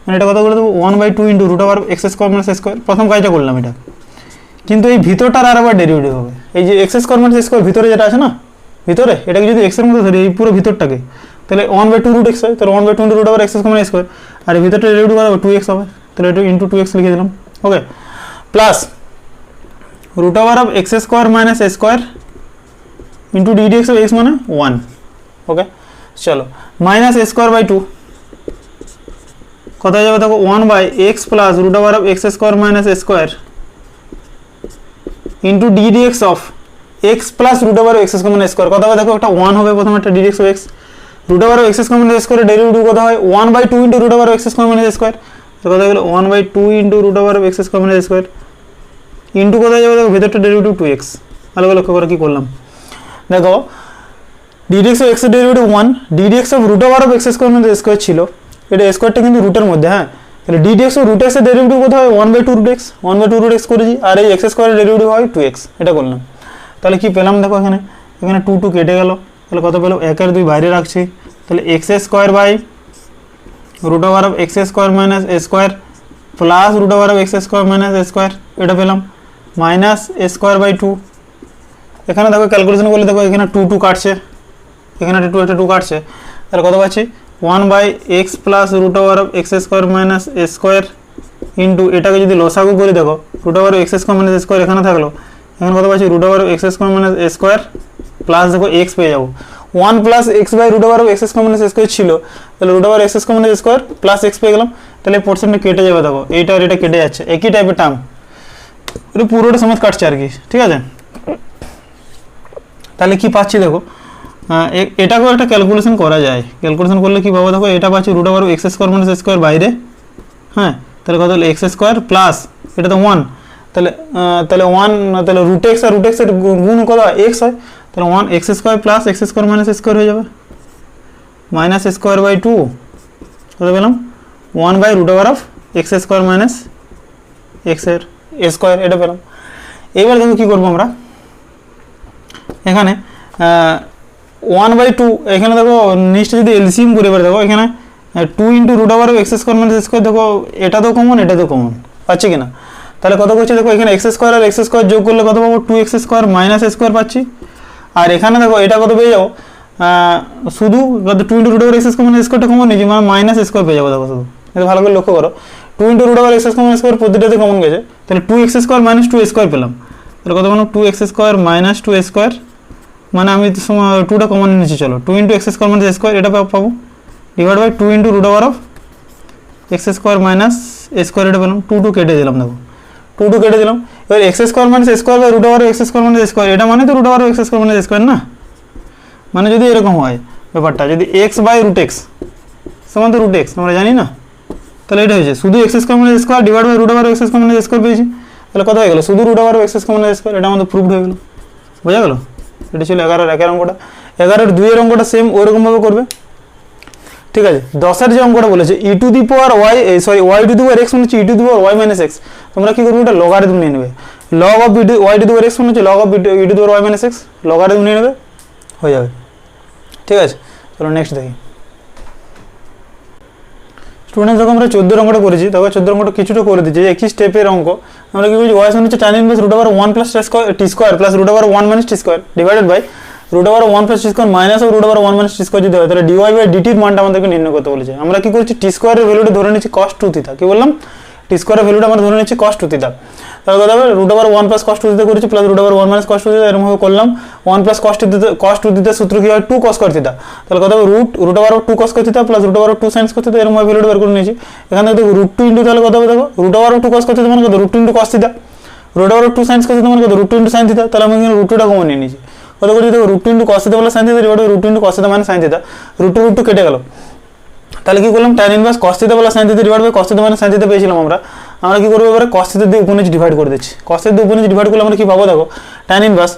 মানে এটা কত করে দেবো 1/2 ইন্টু √(x² - s², প্রথম কাজটা করলাম এটা, কিন্তু এই ভিতরটার আর আবার ডেরিভেটিভ হবে, এই যে x² - s² ভিতরে যেটা আছে না, ভিতরে এটাকে যদি x এর মধ্যে ধরি এই পুরো ভিতরটাকে, তাহলে 1/2 √x হয়, তাহলে 1/2 ইন্টু √(x² - s², আর এই ভিতরটা ডেরিভেটিভ কত হবে 2x হবে, তাহলে এটা ইন্টু 2x লিখে দিলাম, okay, plus √(x² - s² into ddx of x মানে 1, ওকে, চলো মাইনাস a²/2 কত হয়ে যাবে দেখো 1/x plus √(x² - s² into ddx of x plus √(x² - s², কত হবে দেখো একটা 1 হবে প্রথমে, একটা ddx of x √(x² - s² এর ডেরিভেটিভ কত হয় 1/2 ইন্টু √(x² - s², তো কত হলো 1/2 ইন্টু √(x² - s² ইন্টু কত হয়ে যাবে দেখো ভিতরটা ডেরিভেটিভ 2x, ভালো করে লক্ষ্য করে কি করলাম দেখো ddx অফ x এর derivative 1, ddx of √(x² - s² ছিল, এটা স্কোয়ারটা কিন্তু রুটের মধ্যে, হ্যাঁ, তাহলে ddx অফ √x এর ডেরিভেটিভ কত হয় 1/2 √x, 1/2 √x করেছি, আর এই x² এর ডেরিভেটিভ হয় 2x, এটা করলাম, তাহলে কি পেলাম দেখো এখানে 2 কেটে গেল, তাহলে কত পেলো 1 আর 2 বাইরে রাখছি, তাহলে x² by √(x² - s² plus √(x² - s², এটা পেলাম মাইনাস a²/2, এখানে দেখো ক্যালকুলেশন করলে দেখো এখানে 2 কাটছে, এখানে 2 কাটছে, তাহলে কত পাচ্ছি 1/x plus √(x² - s² into এটাকে যদি লসাগু করে দেখো √(x² - s², এখানে থাকলো, এখানে কত পাচ্ছি √(x² - s² প্লাস দেখো x পেয়ে যাবো 1 plus x by √(x² - s² ছিল, তাহলে √(x² - s² প্লাস x পেয়ে গেলাম, তাহলে এই পোর্শনটা কেটে যাবে দেখো, এইটা আর এটা কেটে যাচ্ছে, একই টাইপের টার্ম, এটা পুরোটা সমেত কাটছে আর কি, ঠিক আছে, তাহলে কি পাচ্ছি দেখো এটাকেও একটা ক্যালকুলেশন করা যায়, ক্যালকুলেশন করলে কি পাবো দেখো এটা পাচ্ছি √(x² - s² বাইরে, হ্যাঁ, তাহলে কত হলো x² প্লাস এটা তো 1, তাহলে 1, তাহলে √x আর √x এর গুণ কত হয় x হয়, তাহলে 1x² প্লাস x² - s² হয়ে যাবে মাইনাস a²/2, কত পেলাম 1/√(x² - x এর a², এটা পেলাম। এবার দেখো কি করবো আমরা এখানে 1/2, এখানে দেখো নিচটা যদি এলসিএম করে এবার দেখো এখানে 2 ইন্টু √(x² - s², দেখো এটা তো কমন, এটা তো কমন পাচ্ছি কিনা, তাহলে কত করছি দেখো এখানে x² আর x² যোগ করলে কত পাবো 2x² মাইনাস a² পাচ্ছি, আর এখানে দেখো এটা কত পেয়ে যাবো শুধু 2 ইন্টু √(x² - s²টা কমন নিয়েছি, মানে মাইনাস a² পেয়ে যাবো দেখো, শুধু এটা ভালো করে লক্ষ্য করো 2 ইন্টু √(x² - s² প্রতিটাতে কমন গেছে, তাহলে 2x² মাইনাস 2a² পেলাম, তাহলে কত পেলাম 2x² মাইনাস 2a², মানে আমি 2টা কমন নিয়েছি, চলো 2 ইন্টু x² - s², এটা পাবো divide by 2 into √(x² - a square এটা পেলাম, টু কেটে দিলাম, দেখো টু কেটে দিলাম। এবার X square minus A square by root over x square minus A square, এটা মানে তো root over x square minus A square না, মানে যদি এরকম হয় ব্যাপারটা, যদি এক্স বাই রুট এক্স সমান তো রুট এক্স আমরা জানি না, তাহলে এটা হয়েছে শুধু x square minus square divide by root over x square minus square পেয়েছি, তাহলে কত হয়ে গেল শুধু root over x square minus square, এটা আমাদের প্রুভড হয়ে গেল। বোঝা গেল? এটা ছিল 11-এর 1-এর অঙ্কটা। 11-এর 2-এর অঙ্কটা সেম ওইরকমভাবে করবে, ঠিক আছে। 10-এর যে অঙ্কটা বলেছে E to the power Y, sorry Y to the power X মানে হচ্ছে E to the power Y minus X, তোমরা কি করবে এটা লগারিদম নিয়ে নেবে, log of Y to the power X মানে হচ্ছে log of E to the power Y minus X, logarithm নিয়ে নেবে, হয়ে যাবে, ঠিক আছে। চলো নেক্সট দেখি। স্টুডেন্টস যখন আমরা 14 অঙ্কটা করেছি তখন 14 অঙ্কটা কিছুটা করে দিচ্ছি, একই স্টেপের অঙ্ক। আমরা কি বলছি ওয়াই সমান হচ্ছে tan inverse root over 1 plus t square plus root over 1 minus t square divided by root over 1 plus t square minus root over 1 minus t square যদি হয় তাহলে ডিওয়াই বাই ডিটির মানটা আমাদেরকে নির্ণয় করতে বলেছে। আমরা কি করছি টি স্কোয়ারের ভ্যালুটা ধরে নিচ্ছি cos 2 থিটা, কি বললাম টি স্কোয়ারের ভ্যালুটা আমরা ধরে নিচ্ছি cos 2 থিটা, তাহলে কথা হবে root over 1 plus cos 2 theta করেছি plus root over 1 minus cos 2 theta, এরকম ভাবে করলাম। 1 প্লাস cos 2 থিটা সূত্র কি হয় 2 cos স্কয়ার থিটা, তাহলে কথা হবে root over 2 cos square theta plus root over 2 sin square theta, এরকম ভাবে ভ্যালুটা বের করে নিয়েছি। এখানে দেখো রুট 2 ইনটু, তাহলে কথা হবে দেখো root over 2 cos square theta মানে কত root 2 into cos theta, root over 2 sin square theta মানে কত রুট 2 ইনটু sin থিটা, তাহলে আমি এখানে রুট 2টা কমন নিয়ে নিয়েছি, কত করে দেখো root 2 into cos theta plus sin theta divide by root 2 into cos theta minus sin theta, root 2 কেটে গেল, তাহলে কি করলাম tan inverse cos theta plus sin theta divide by cos theta minus sin theta পেয়েছিলাম আমরা। আমরা কি করব এবারে cos থিটা দিয়ে উপনিচ ডিভাইড করে দিচ্ছি, cos থিটা দিয়ে উপনিচ ডিভাইড করলে আমরা কি পাবো দেখো tan inverse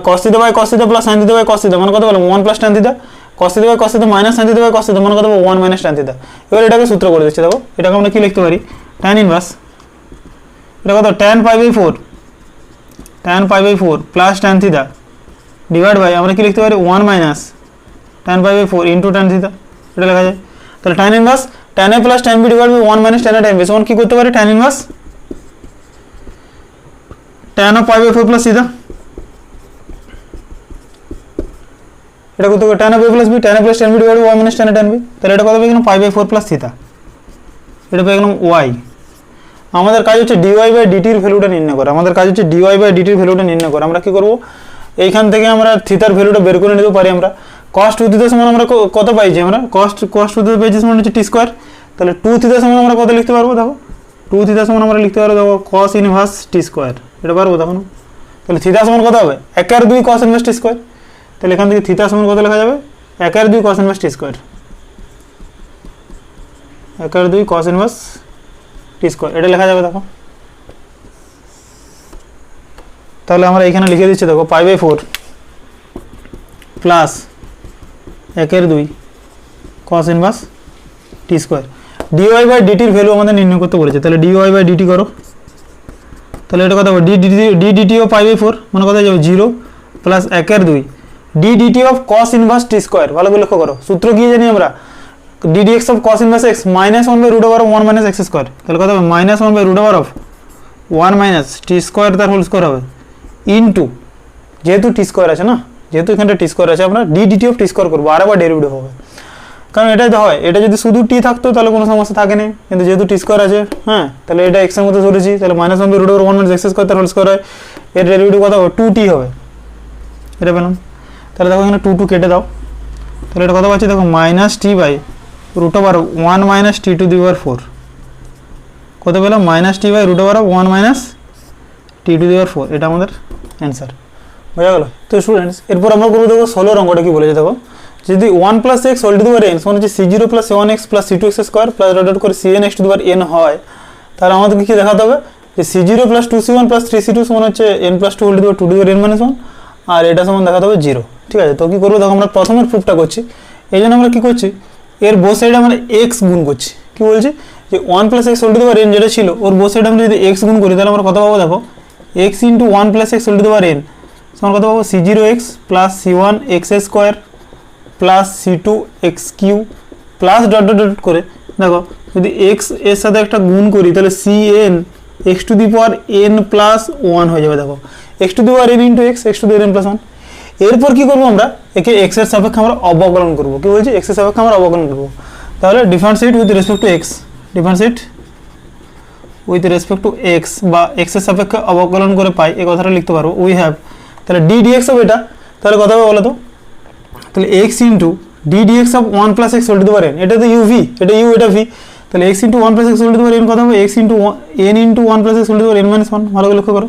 cos theta by cos theta plus sin theta by cos theta মানে কত বলে 1 plus tan theta, cos theta by cos theta minus sin theta by cos theta মানে কত হবে 1 মাইনাস tan থিটা। এবার এটাকে সূত্র করে দিচ্ছি, দেখো এটাকে আমরা কি লিখতে পারি tan ইনভার্স, এটা কত tan pi by 4 plus tan theta divide by আমরা কি লিখতে পারি 1 minus tan pi by 4 into tan theta, এটা লেখা যায়। তাহলে tan inverse tan a plus tan b divide by 1 minus tan a tan b সমান কি করতে পারি tan inverse tan of pi by 4 plus theta, এটা করতে পারি tan a plus b tan a plus tan b divide by 1 minus tan a tan b, তাহলে এটা কত পেয়ে গেলাম পাই বাই 4 প্লাস থিটা, এটা পেয়ে গেলাম y। আমাদের কাজ হচ্ছে dy বাই dt এর ভ্যালুটা নির্ণয় করা, আমাদের কাজ হচ্ছে dy বাই dt এর ভ্যালুটা নির্ণয় করা। আমরা কি করব এইখান থেকে আমরা থিটার ভ্যালুটা বের করে নিতে পারি, আমরা cos 2 থিটা সমান আমরা কত পাইছি, আমরা cos 2 থিটা পেয়েছি সমান হচ্ছে t স্কয়ার, তাহলে 2 থিটা সমান আমরা কত লিখতে পারবো দেখো 2 থিটা সমান আমরা লিখতে পারবো দেখো cos ইনভার্স t স্কয়ার, এটা পারবো তখন। তাহলে থিটা সমান কত হবে 1/2 cos ইনভার্স t স্কয়ার, তাহলে এখান থেকে থিটা সমান কত লেখা যাবে 1/2 cos inverse t square, 1/2 cos inverse t square, এটা লেখা যাবে দেখো। তাহলে আমরা এখানে লিখে দিচ্ছি দেখো pi by 4 plus 1/2 cos inverse t square, dy by dt এর ভ্যালু আমাদের নির্ণয় করতে বলেছে, তাহলে dy বাই dt করো, তাহলে এটা কত হবে dt অফ পাই বাই 4 মানে কত যাবে 0 plus 1/2 dt of cos inverse t square, ভালো করে লক্ষ্য করো সূত্র কি জানি আমরা ddx of cos inverse x minus 1 by root over 1 minus x square, তাহলে কত হবে minus 1 by root over of 1 minus t square তার হোল স্কয়ার হবে ইনটু, যেহেতু t স্কয়ার আছে না, যেহেতু এখানটা t স্কয়ার আছে আমরা dt অফ t স্কয়ার করব, আরেকবার ডেরিভেটিভ হবে, কারণ এটাই তো হয়, এটা যদি শুধু t থাকতো তাহলে কোনো সমস্যা থাকে না, কিন্তু যেহেতু t স্কয়ার আছে হ্যাঁ, তাহলে এটা x এর মধ্যে ধরেছি, তাহলে minus 1 by root over 1 minus x square তার হোল স্কয়ার হয়, এর ডেরিভেটিভ কত হবে 2t হবে, এটা পেলাম। তাহলে দেখো এখানে 2 কেটে দাও, তাহলে এটা কত পাচ্ছি দেখো minus t by root over 1 minus t to the power 4, কত পেলাম minus t by root over 1 minus t to the power 4, এটা আমাদের অ্যান্সার। বোঝা গেল? তো স্টুডেন্টস এরপর আমরা করবো দেখো 16 অঙ্কটা কি বলেছে দেখো, যদি 1 plus x whole to the power n সমান হচ্ছে c0 plus 7x plus c2x square plus dot করে cnx to the power n হয়, তাহলে আমাদেরকে কি দেখাতে হবে যে c0 plus 2c1 plus 3c2 সমান হচ্ছে n plus 2 whole to the power 2 to the power n minus 1, আর এটা সমান দেখাতে হবে 0, ঠিক আছে। তো কি করবো দেখো আমরা প্রথমের প্রুফটা করছি, এই জন্য আমরা কি করছি এর বোথ সাইডে আমরা x গুণ করছি, কি বলছি যে 1 plus x whole to the power n যেটা ছিল ওর বোথ সাইডে আমরা যদি x গুণ করি তাহলে আমরা কত পাবো দেখো x into 1 plus x whole to the power n সমান কত পাবো c0x plus c1x square plus c2x cube plus dot dot dot করে দেখো যদি x এর সাথে একটা গুণ করি তাহলে cn x to the power n plus 1 হয়ে যাবে, দেখো x to the power n into x to the power n plus 1। এরপর কি করবো আমরা একে x এর সাপেক্ষে আমরা অবকলন করবো, কি বলছি x এর সাপেক্ষে আমরা অবকলন করবো, তাহলে differentiate with respect to x, differentiate with respect to x বা x এর সাপেক্ষে অবকলন করে পাই এই কথাটা লিখতে পারবো উই হ্যাভ, তাহলে d dx হবে এটা, তাহলে কত হবে বলো তো, তাহলে x into d dx of 1 plus x whole to the power n, এটা তো uv, এটা u এটা v, তাহলে x into one plus x whole to the power n কত হবে x into n into one plus x whole to the power n minus one. ভালো করে লক্ষ্য করো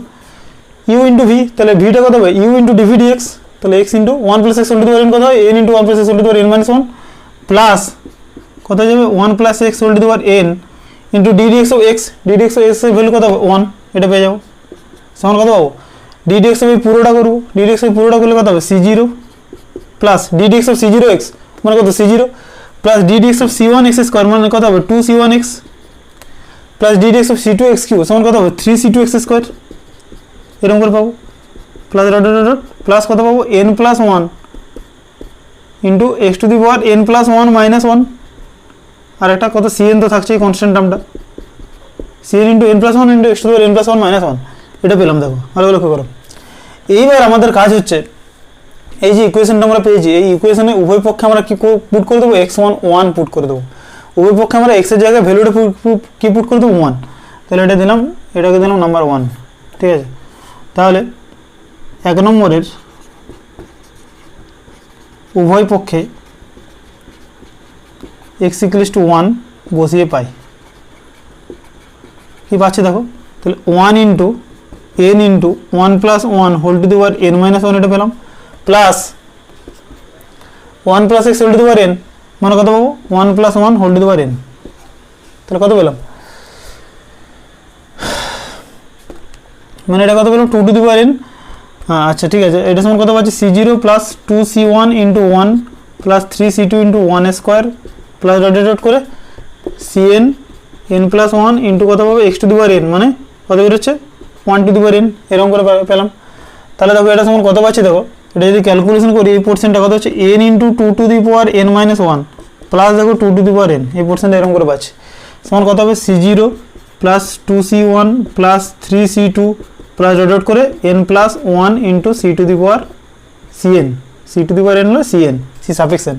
ইউ ইন্টু ভি, তাহলে ভিটা কত হবে ইউ ইন্টু ডিভি ডিএক্স, তাহলে x into one plus x whole to the power n কত হয় n into one plus x whole to the power n minus one plus কত যাবে one plus x whole to the power n into ddx of x, d dx of x এর value কত হবে one, এটা পেয়ে যাবো সমান কত পাবো ডিডিএক্স অফ এই পুরোটা করবো, ডিডিএক্স অফ পুরোটা করলে কত হবে C zero plus ddx of C zero X মানে কত C zero plus ddx of C one X square মানে কত হবে two C one x plus ddx of C two X cube সমান কত হবে three C two x square, এরকম করে পাবো plus dot dot dot plus কত পাবো N plus one into X to the power N plus one minus one, আর একটা কত সিএন তো থাকছে এই কনস্ট্যান্ট টার্মটা CN into N plus one into X to the power N plus one minus one, এটা পেলাম। দেখো ভালো লক্ষ্য করো। এইবার আমাদের কাজ হচ্ছে এই যে ইকুয়েশনটা আমরা পেয়েছি এই ইকুয়েশনে উভয় পক্ষে আমরা কি পুট করে দেবো এক্স ওয়ান ওয়ান পুট করে দেবো, উভয় পক্ষে আমরা এক্সের জায়গায় ভ্যালুটা কি পুট করে দেবো ওয়ান, তাহলে এটা দিলাম এটাকে দিলাম নাম্বার ওয়ান, ঠিক আছে। তাহলে এক নম্বরের উভয় পক্ষে এক্স ইকুয়ালস টু ওয়ান বসিয়ে পাই কি পাচ্ছি দেখো, তাহলে one into n into one plus one whole to the power n minus one এটা পেলাম plus one plus x whole to the power N মানে কত পাবো one plus one whole to the power n, তাহলে কত পেলাম মানে এটা কত পেলাম two to the power n. আচ্ছা ঠিক আছে, এটা সমান কত পাচ্ছি C zero plus two C one into one plus three C two into one square plus dot dot করে C N N plus one into কত পাবো X to the power N মানে কত বেরোচ্ছে one to the power N, এরকম করে পেলাম। তাহলে দেখো এটা সমান কত পাচ্ছি দেখো, এটা যদি ক্যালকুলেশন করি এই পোর্শনটা কত হচ্ছে n into two to the power n minus one plus দেখো two to the power n, এই পোর্শনটা এরকম করে পাচ্ছি সমান কত হবে C zero plus two C one plus three C two plus dot dot করে n plus one into C to the power C n, C to the power n হলো C n C suffix n.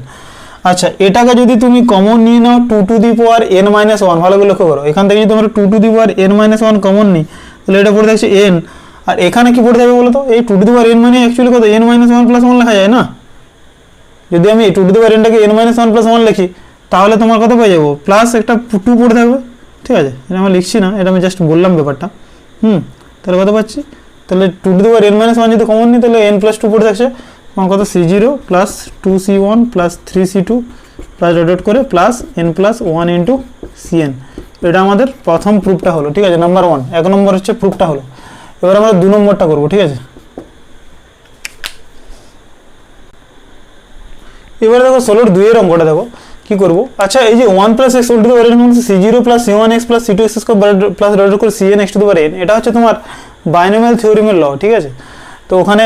আচ্ছা এটাকে যদি তুমি common নিয়ে নাও two to the power n minus one, ভালো করে লক্ষ্য করো এখান থেকে যদি আমরা two to the power n minus one common নিই তাহলে এটা পড়ে থাকছে এন, আর এখানে কি পড়ে থাকবে বলো তো এই two to the power N মানে অ্যাকচুয়ালি কত n minus one plus one লেখা যায় না, যদি আমি টু টু দি পাওয়ার এনটাকে n minus one plus one লিখি তাহলে তোমার কত পেয়ে যাবো প্লাস একটা টু পড়ে থাকবে, ঠিক আছে এটা আমি লিখছি না, এটা আমি জাস্ট বললাম ব্যাপারটা। তাহলে কত পাচ্ছি, তাহলে two to the power n minus one যদি কমন নিই তাহলে এন প্লাস টু পড়ে থাকছে আমার কত C zero plus two C one plus three C two plus dot dot করে plus n plus one into C n, এটা আমাদের প্রথম প্রুফটা হলো, ঠিক আছে নাম্বার ওয়ান। এক নম্বর হচ্ছে প্রুফটা হলো, এবার আমরা দু নম্বরটা করবো, ঠিক আছে। এবারে দেখো ষোলোর দুইয়ের অঙ্কটা দেখো কি করবো। আচ্ছা এই যে one plus x whole to the power n C zero plus C one x plus C two x square plus dot dot করে C n x to the power n, এটা হচ্ছে তোমার বাইনোমিয়াল থিওরিমের ল, ঠিক আছে। তো ওখানে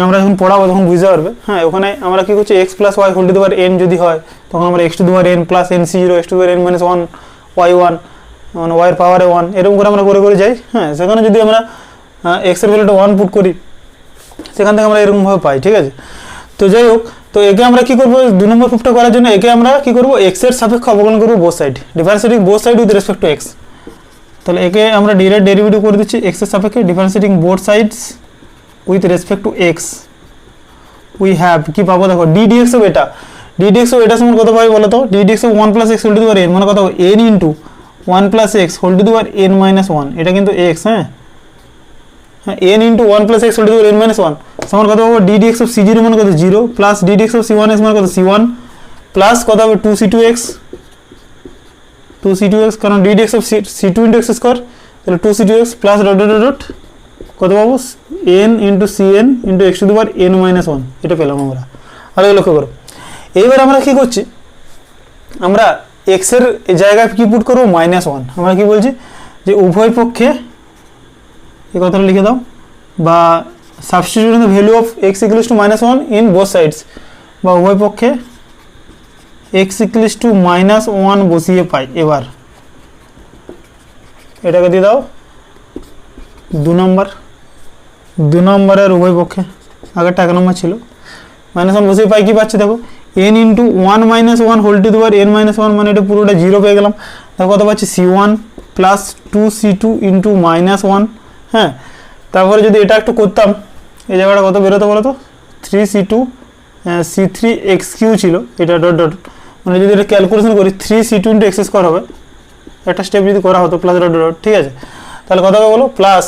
আমরা যখন পড়াবো তখন বুঝতে পারবে। হ্যাঁ ওখানে আমরা কি করছি x plus y whole to the power n যদি হয় তখন আমরা x to the power N plus n C zero x to the power n minus one y one মানে ওয়াইয়ের পাওয়ারে ওয়ান এরকম করে আমরা করে যাই। হ্যাঁ সেখানে যদি আমরা এক্সের ভ্যালুটা ওয়ান পুট করি সেখান থেকে আমরা এরকমভাবে পাই, ঠিক আছে। তো যাই হোক, তো একে আমরা কি করবো দু নম্বর প্রুফটা করার জন্য একে আমরা কি করবো এক্সের সাপেক্ষে অবকলন করবো both side, differentiating both side with respect to x. তাহলে একে আমরা ডিরেক্ট ডেরিভেটিভ করে দিচ্ছি এক্সের সাপেক্ষে differentiating both sides with respect to x. We have কি পাবো দেখো ডিডিএক্স অফ এটা, ডিডিএক্স অফ এটা সমান কত পাবো বলো তো, d dx of one plus x whole to the power N মানে কত n into one plus x whole to the power n minus one, এটা কিন্তু এক্স। হ্যাঁ হ্যাঁ n into one plus x whole to the power n minus one সমান কত পাবো d d x of C zero মানে কত zero plus ddx of C one x মানে কত সি ওয়ান প্লাস কত হবে two C two x, two C two x কারণ d d x of C two into x square, তাহলে two C two x plus dot dot dot কত পাবো n into C N into X to the power n minus one, এটা পেলাম আমরা। আর লক্ষ্য করো এইবার আমরা কি করছি, আমরা এক্সের জায়গায় কি পুট করবো মাইনাস ওয়ান। আমরা কি বলছি যে উভয় পক্ষে এই কথাটা লিখে দাও বা substitute the value of x equals to minus one in both sides, বা উভয় পক্ষে x equals to minus one বসিয়ে পাই। এবার এটাকে দিয়ে দাও দু নম্বরের উভয় পক্ষে, আগেরটা এক নম্বর ছিল মাইনাস ওয়ান বসিয়ে পাই কি পাচ্ছি দেখো n into one minus one whole to the power n minus one মানে এটা পুরোটা জিরো পেয়ে গেলাম। দেখো কত পাচ্ছি C one plus two C two into minus one. হ্যাঁ তারপরে যদি এটা একটু করতাম এই জায়গাটা কত বেরোতো বলো তো three C two C three x cube ছিল এটা ডট ডট, মানে যদি এটা ক্যালকুলেশন করি three C two into x square হবে একটা স্টেপ যদি করা হতো প্লাস ডট ডট, ঠিক আছে, তাহলে কত হবে বলো, plus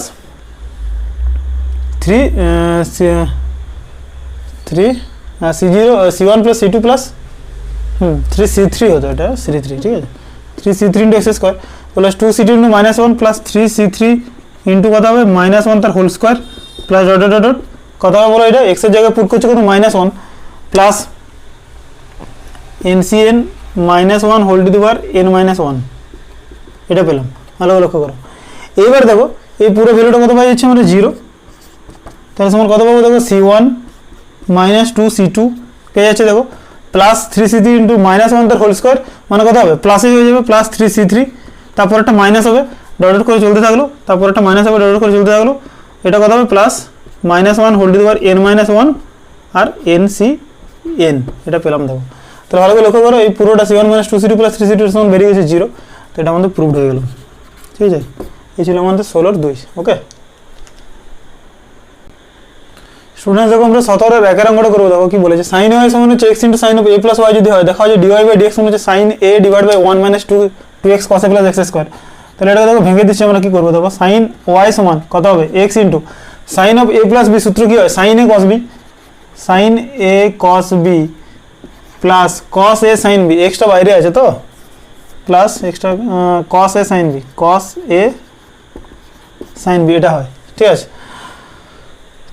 3 C1 plus C2 plus 3C3 হতো, এটা C3, ঠিক আছে, 3C3 into x square plus 2C2 into -1 plus 3C3 into কত হবে -1 তার whole square plus dot dot dot কত হবে বলো, এটা এক্সের জায়গায় পুট করছে কত -1 plus NCN -1 whole to the power n-1, এটা পেলাম, ভালো করে লক্ষ্য করো। এইবার দেখো এই পুরো ভ্যালুটা কত পাই যাচ্ছে আমরা 0, তাহলে সমান কত পাবো দেখো C1 -2C2 পেয়ে যাচ্ছে দেখো প্লাস 3C3 ইন্টু -1 তার হোল স্কোয়ার মানে কত হবে প্লাসে হয়ে যাবে প্লাস 3C3, তারপর একটা মাইনাস হবে ডট ডট করে চলতে থাকলো, তারপর একটা মাইনাস হবে ডট ডট করে চলতে থাকলো, এটা কত হবে plus -1 whole to the power n-1 আর NCN, এটা পেলাম দেখো। তাহলে ভালো করে লক্ষ্য করো এই পুরোটা C1 -2C2 প্লাস 3C2 এর সমান বেরিয়ে গেছে 0, তো এটা আমাদের প্রুভড হয়ে গেল, ঠিক আছে। এই ছিল আমাদের 16-2, ওকে স্টুডেন্টস। দেখো আমরা 17-এর একের অঙ্কটা করবো, দেখো কি বলেছে, sin a সমান হচ্ছে x into sign of a plus y যদি হয়, দেখা যায় dy বাই dx সমান হচ্ছে sin a divide by 1 - 2x cos a plus x square. তাহলে এটা দেখো ভেঙে দিচ্ছি আমরা, কি করবো দেখো sin y সমান কত হবে x into sign of a plus b, সূত্র কি হয় sin a cos b, sin a cos b plus cos a sin b, extra বাইরে আছে তো, plus extra cos a sin b, cos a sin b এটা হয়, ঠিক আছে।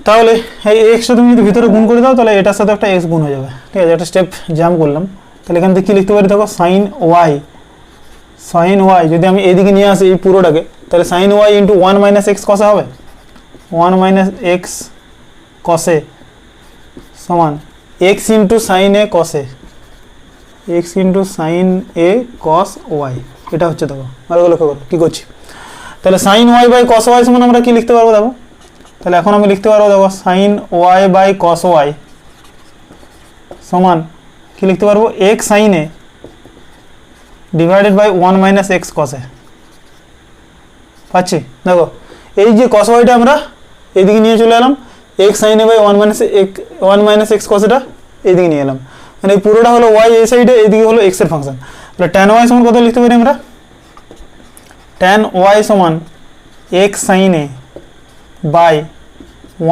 তাহলে এই এক্সটা তুমি যদি ভিতরে গুণ করে দাও তাহলে এটার সাথে একটা এক্স গুণ হয়ে যাবে, ঠিক আছে, একটা স্টেপ জাম্প করলাম। তাহলে এখান থেকে কী লিখতে পারি দেখো sin y যদি আমি এদিকে নিয়ে আসি এই পুরোটাকে, তাহলে sin y into 1 - x cos a হবে, 1 - x cos a সমান x into sin a cos a, x into sin a cos y, এটা হচ্ছে দেখো ভালো করে লক্ষ্য করো কী করছি। তাহলে sin y by cos y সমান আমরা কী লিখতে পারবো দেখো, তাহলে এখন আমি লিখতে পারবো দেখো sin y by cos y সমান কি লিখতে পারবো x sin a divided by 1 - x cos a, পাচ্ছি দেখো এই যে cos y টা আমরা এইদিকে নিয়ে চলে এলাম, x sin a by 1 - x cos a টা এইদিকে নিয়ে এলাম, মানে এই পুরোটা হলো y এই সাইডে, এইদিকে হলো x এর ফাংশন। তাহলে tan y সমান কত লিখতে পারি আমরা, tan y সমান x sin a by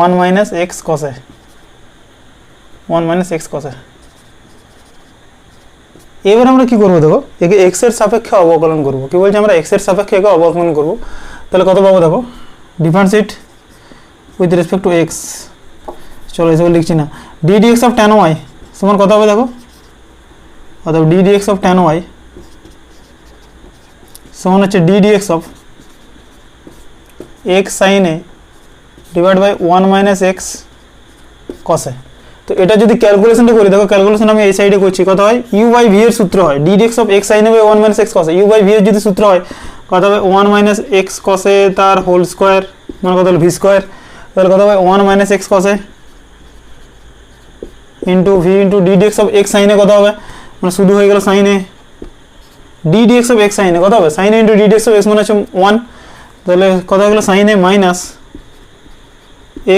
1 - x cos a, 1 - x cos a। এবার আমরা কি করবো দেখো একে x এর সাপেক্ষে অবকলন করবো, কি বলছি আমরা x এর সাপেক্ষে একে অবকলন করবো, তাহলে কত পাবো দেখো differentiate with respect to x, চলো এসব লিখছি না, d dx of tan y সমান কত হবে দেখো, অথবা d dx of tan y সমান হচ্ছে d dx of x sin a divide by 1 - x cos a। তো এটা যদি ক্যালকুলেশনটা করি দেখো, ক্যালকুলেশন আমি এই সাইডে করছি, কত হয় u বাই v এর সূত্র হয় d dx of x sin a by 1 - x cos a, u by v এর যদি সূত্র হয় কত হবে 1 - x cos a তার হোল স্কোয়ার মানে কত হলো v স্কোয়ার, তাহলে কত হবে 1 - x cos a into v into d dx of x sin a কত হবে, মানে শুধু হয়ে গেল sin a, d dx of x sin a কত হবে sin a into d dx of x মানে হচ্ছে 1, তাহলে কত হয়ে গেলো sin a minus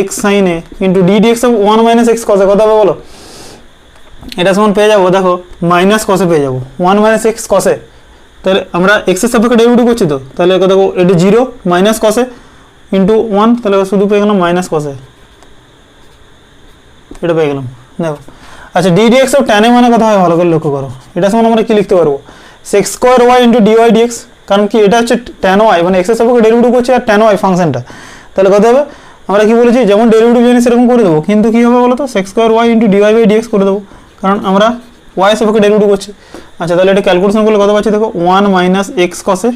x sin a into d dx of 1 - x cos a কত হবে বলো, এটা সমান পেয়ে যাবো দেখো মাইনাস cos a পেয়ে যাবো 1 - x cos a, তাহলে আমরা x এর সাপেক্ষে ডেরিভেটিভ করছি তো, তাহলে কত দেখো এটা 0 মাইনাস cos a ইন্টু 1, তাহলে শুধু পেয়ে গেলাম মাইনাস cos a, এটা পেয়ে গেলাম দেখো। আচ্ছা d dx of tan a মানে কথা হয় ভালো করে লক্ষ্য করো, এটা সমান আমরা কি লিখতে পারবো sec square y into dy dx, কারণ কি এটা হচ্ছে tan y মানে x এর সাপেক্ষে ডেরিভেটিভ করছি আর tan y ফাংশনটা, তাহলে কত হবে আমরা কি বলেছি যেমন ডেরিভেটিভ জানি সেরকম করে দেবো, কিন্তু কি হবে বলো তো sec square y into dy by dx করে দেবো, কারণ আমরা y এর সাপেক্ষে ডেরিভেটিভ করছি। আচ্ছা তাহলে এটা ক্যালকুলেশন করলে কত পাচ্ছি দেখো 1 - x cos a,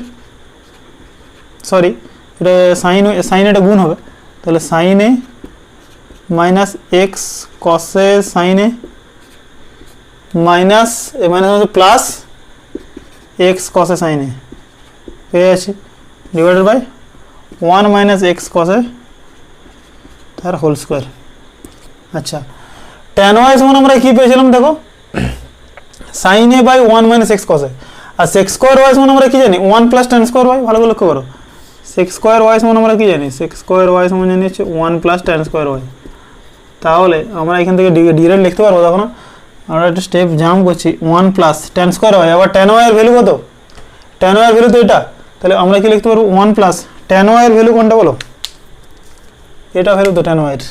সরি এটা সাইন এটা গুণ হবে, তাহলে sin a minus x cos a sin a minus plus x cos a sin a পেয়ে যাচ্ছি divided by 1 - x cos a তার হোল স্কোয়ার। আচ্ছা tan y সমান আমরা কি পেয়েছিলাম দেখো sin a by 1 - x cos a, আর sec স্কোয়ার y সমান আমরা কি জানি 1 প্লাস tan স্কোয়ার y, ভালো করে লক্ষ্য করো sec স্কোয়ার y সমান আমরা কি জানি sec স্কোয়ার y সমান জানি হচ্ছে 1 প্লাস tan স্কোয়ার y, তাহলে আমরা এখান থেকে ডিরেক্ট লিখতে পারবো, দেখো না আমরা একটা স্টেপ জাম্প করছি 1 প্লাস tan স্কোয়ার y, আবার tan y এর ভ্যালু কত tan y এর ভ্যালু তো এটা, তাহলে আমরা কি লিখতে পারবো 1 প্লাস tan y এর ভ্যালু কোনটা বলো, এটা ভ্যালু তো tan y এর,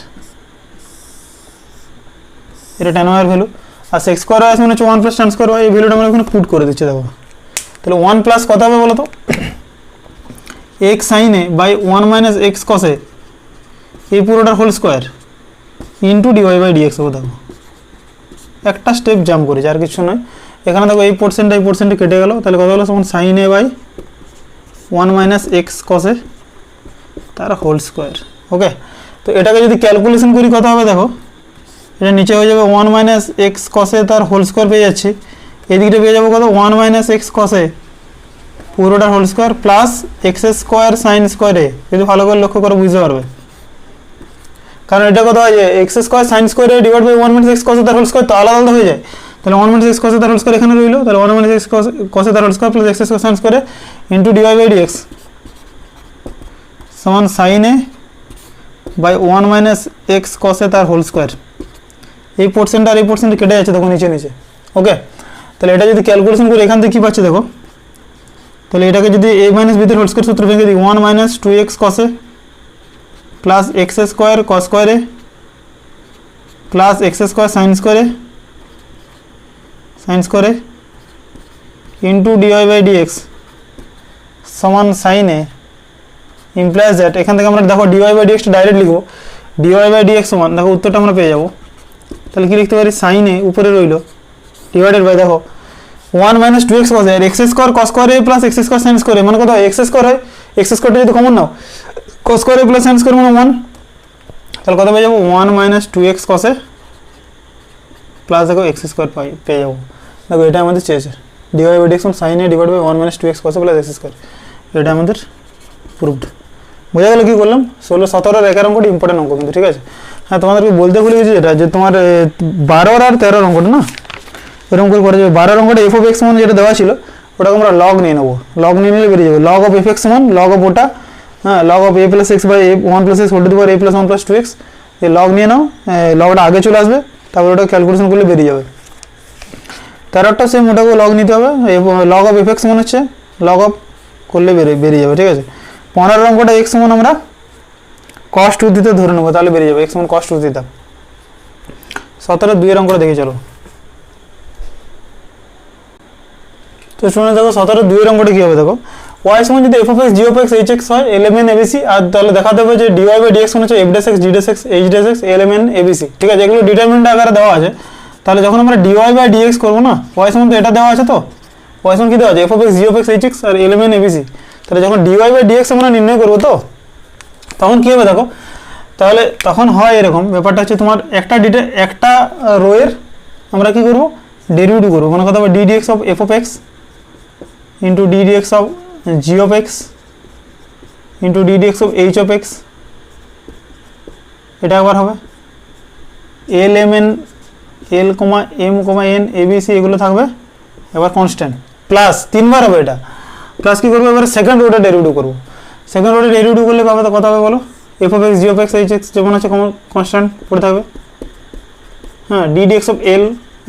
এটা tan y এর ভ্যালু, আর sec স্কয়ার y মানে হচ্ছে 1 প্লাস tan স্কয়ার y, এই ভ্যালুটা আমরা এখানে পুট করে দিচ্ছি দেখো। তাহলে 1 প্লাস কত হবে বলো তো, x sin a by 1 minus x cos a এই পুরোটার whole square into dy by dx হবে। দেখো একটা স্টেপ জাম্প করেছে আর কিছু নয়, এখানে দেখো এই পোর্শনটা কেটে গেল, তাহলে কত হলো সমান sin a by 1 minus x cos a তার হোল স্কয়ার। ওকে, তো এটাকে যদি ক্যালকুলেশন করি কত হবে দেখো, এটা নিচে হয়ে যাবে 1 মাইনাস x cos a তার হোল স্কয়ার পেয়ে যাচ্ছি, এদিকটা পেয়ে যাবো কত 1 মাইনাস x cos a পুরোটার whole square plus x square sin square a, যদি ভালো করে লক্ষ্য করে বুঝতে পারবে, কারণ এটা কত হয় যে x square sin square a divide by 1 minus x cos a তার হোল স্কয়ার তো আলাদা আলাদা হয়ে যায়, তাহলে 1 মাইনাস x cos a তার হোল স্কয়ার এখানে রইলো, তাহলে 1 মাইনাস x cos a তার whole square plus x square sin square a into dy by dx সমান sin a by 1 minus x cos a তার হোল স্কয়ার। এই পোর্শনটা আর এই পোর্শনটা কেটে যাচ্ছে দেখো নিচে নিচে। ওকে, তাহলে এটা যদি ক্যালকুলেশন করি এখান থেকে কি পাচ্ছি দেখো, তাহলে এটাকে যদি a মাইনাস b এর হোল স্কয়ার সূত্র ভেঙে দিই 1 minus 2x cos a plus x square cos square a plus x square sin square a into dy by dx সমান sin a ইমপ্লাইজ দ্যাট, এখান থেকে আমরা দেখো dy বাই dx টা ডাইরেক্ট লিখবো, dy বাই dx সমান দেখো উত্তরটা আমরা পেয়ে যাবো, তাহলে কি লিখতে পারি sin a উপরে রইলো ডিভাইডেড বাই দেখো 1 মাইনাস 2x cos a আর x square cos square a plus x square sin square a মানে কত হয় x স্কয়ার হয়, x স্কয়ারটা যদি কমন নাও cos square a plus sin square মানে 1, তাহলে কত পেয়ে যাবো 1 minus 2x cos a plus দেখো x স্কয়ার পেয়ে যাবো। দেখো এটা আমাদের চেয়েছে dy by dx sin a divide by 1 minus 2x cos a plus x square, এটা আমাদের প্রুভড। বোঝা গেল কি করলাম, 16 17 এর একের অঙ্কটি ইম্পর্টেন্ট অঙ্ক কিন্তু, ঠিক আছে। হ্যাঁ তোমাদেরকে বলতে ভুলে গেছি যেটা, যে তোমার 12 আর 13 অঙ্কটা না এরকম করে করা যাবে। 12 অঙ্কটা f of x সমান যেটা দেওয়া ছিল ওটাকে আমরা লগ নিয়ে নেবো, লগ নিয়ে নিলে বেরিয়ে যাবে লগ অফ এফ এক্স সমান লগ অফ ওটা, হ্যাঁ log of a plus x by 1 plus x whole to the power a plus 1 plus 2x, এই লগ নিয়ে নাও, লগটা আগে চলে আসবে, তারপর ওটা ক্যালকুলেশন করলে বেরিয়ে যাবে। 13টা সেম ওটাকে লগ নিতে হবে, লগ অফ এফ এক্স সমান হচ্ছে লগ অফ করলে বেরিয়ে যাবে, ঠিক আছে। 15 অঙ্কটা x সমান আমরা cos 2 থিটা ধরে নেবো, তাহলে বেরিয়ে যাবে x সমান cos 2 থিটা। 17 2 এর অঙ্কটা দেখে চলো। তো শুনে দেখো 17 2 এর অঙ্কটা কি হবে দেখো, y সমান যদি f of x g of x h x হয় lmn abc, আর তাহলে দেখাতে হবে যে dy বাই dx সমান হচ্ছে f dash x g dash x h dash x lmn abc, ঠিক আছে। এগুলো ডিটারমিনেন্ট আকারে দেওয়া আছে, তাহলে যখন আমরা dy বাই dx করবো না y সমান তো এটা দেওয়া আছে, তো y সমান কি দেওয়া আছে f of x g of x h x R lmn abc, তাহলে যখন dy বাই dx আমরা নির্ণয় করবো তো তখন কি হবে দেখো, তাহলে তখন হয় এরকম ব্যাপারটা হচ্ছে তোমার একটা রো এর আমরা কি করব ডেরিভেটিভ করব, মানে কথা হবে d dx of f of x into d dx of g of x into d dx of h of x, এটা আবার হবে lmn l, m, n abc এগুলো থাকবে এবার কনস্ট্যান্ট, প্লাস 3 বার হবে এটা, প্লাস কি করবো এবার সেকেন্ড রোটা ডেরিভেটিভ করবো, সেকেন্ড রোটা ডেরিভেটিভ করলে পাবে তো কত হবে বলো, f of x g of x h x যেমন আছে কনস্ট্যান্ট পড়ে থাকবে, হ্যাঁ d dx of l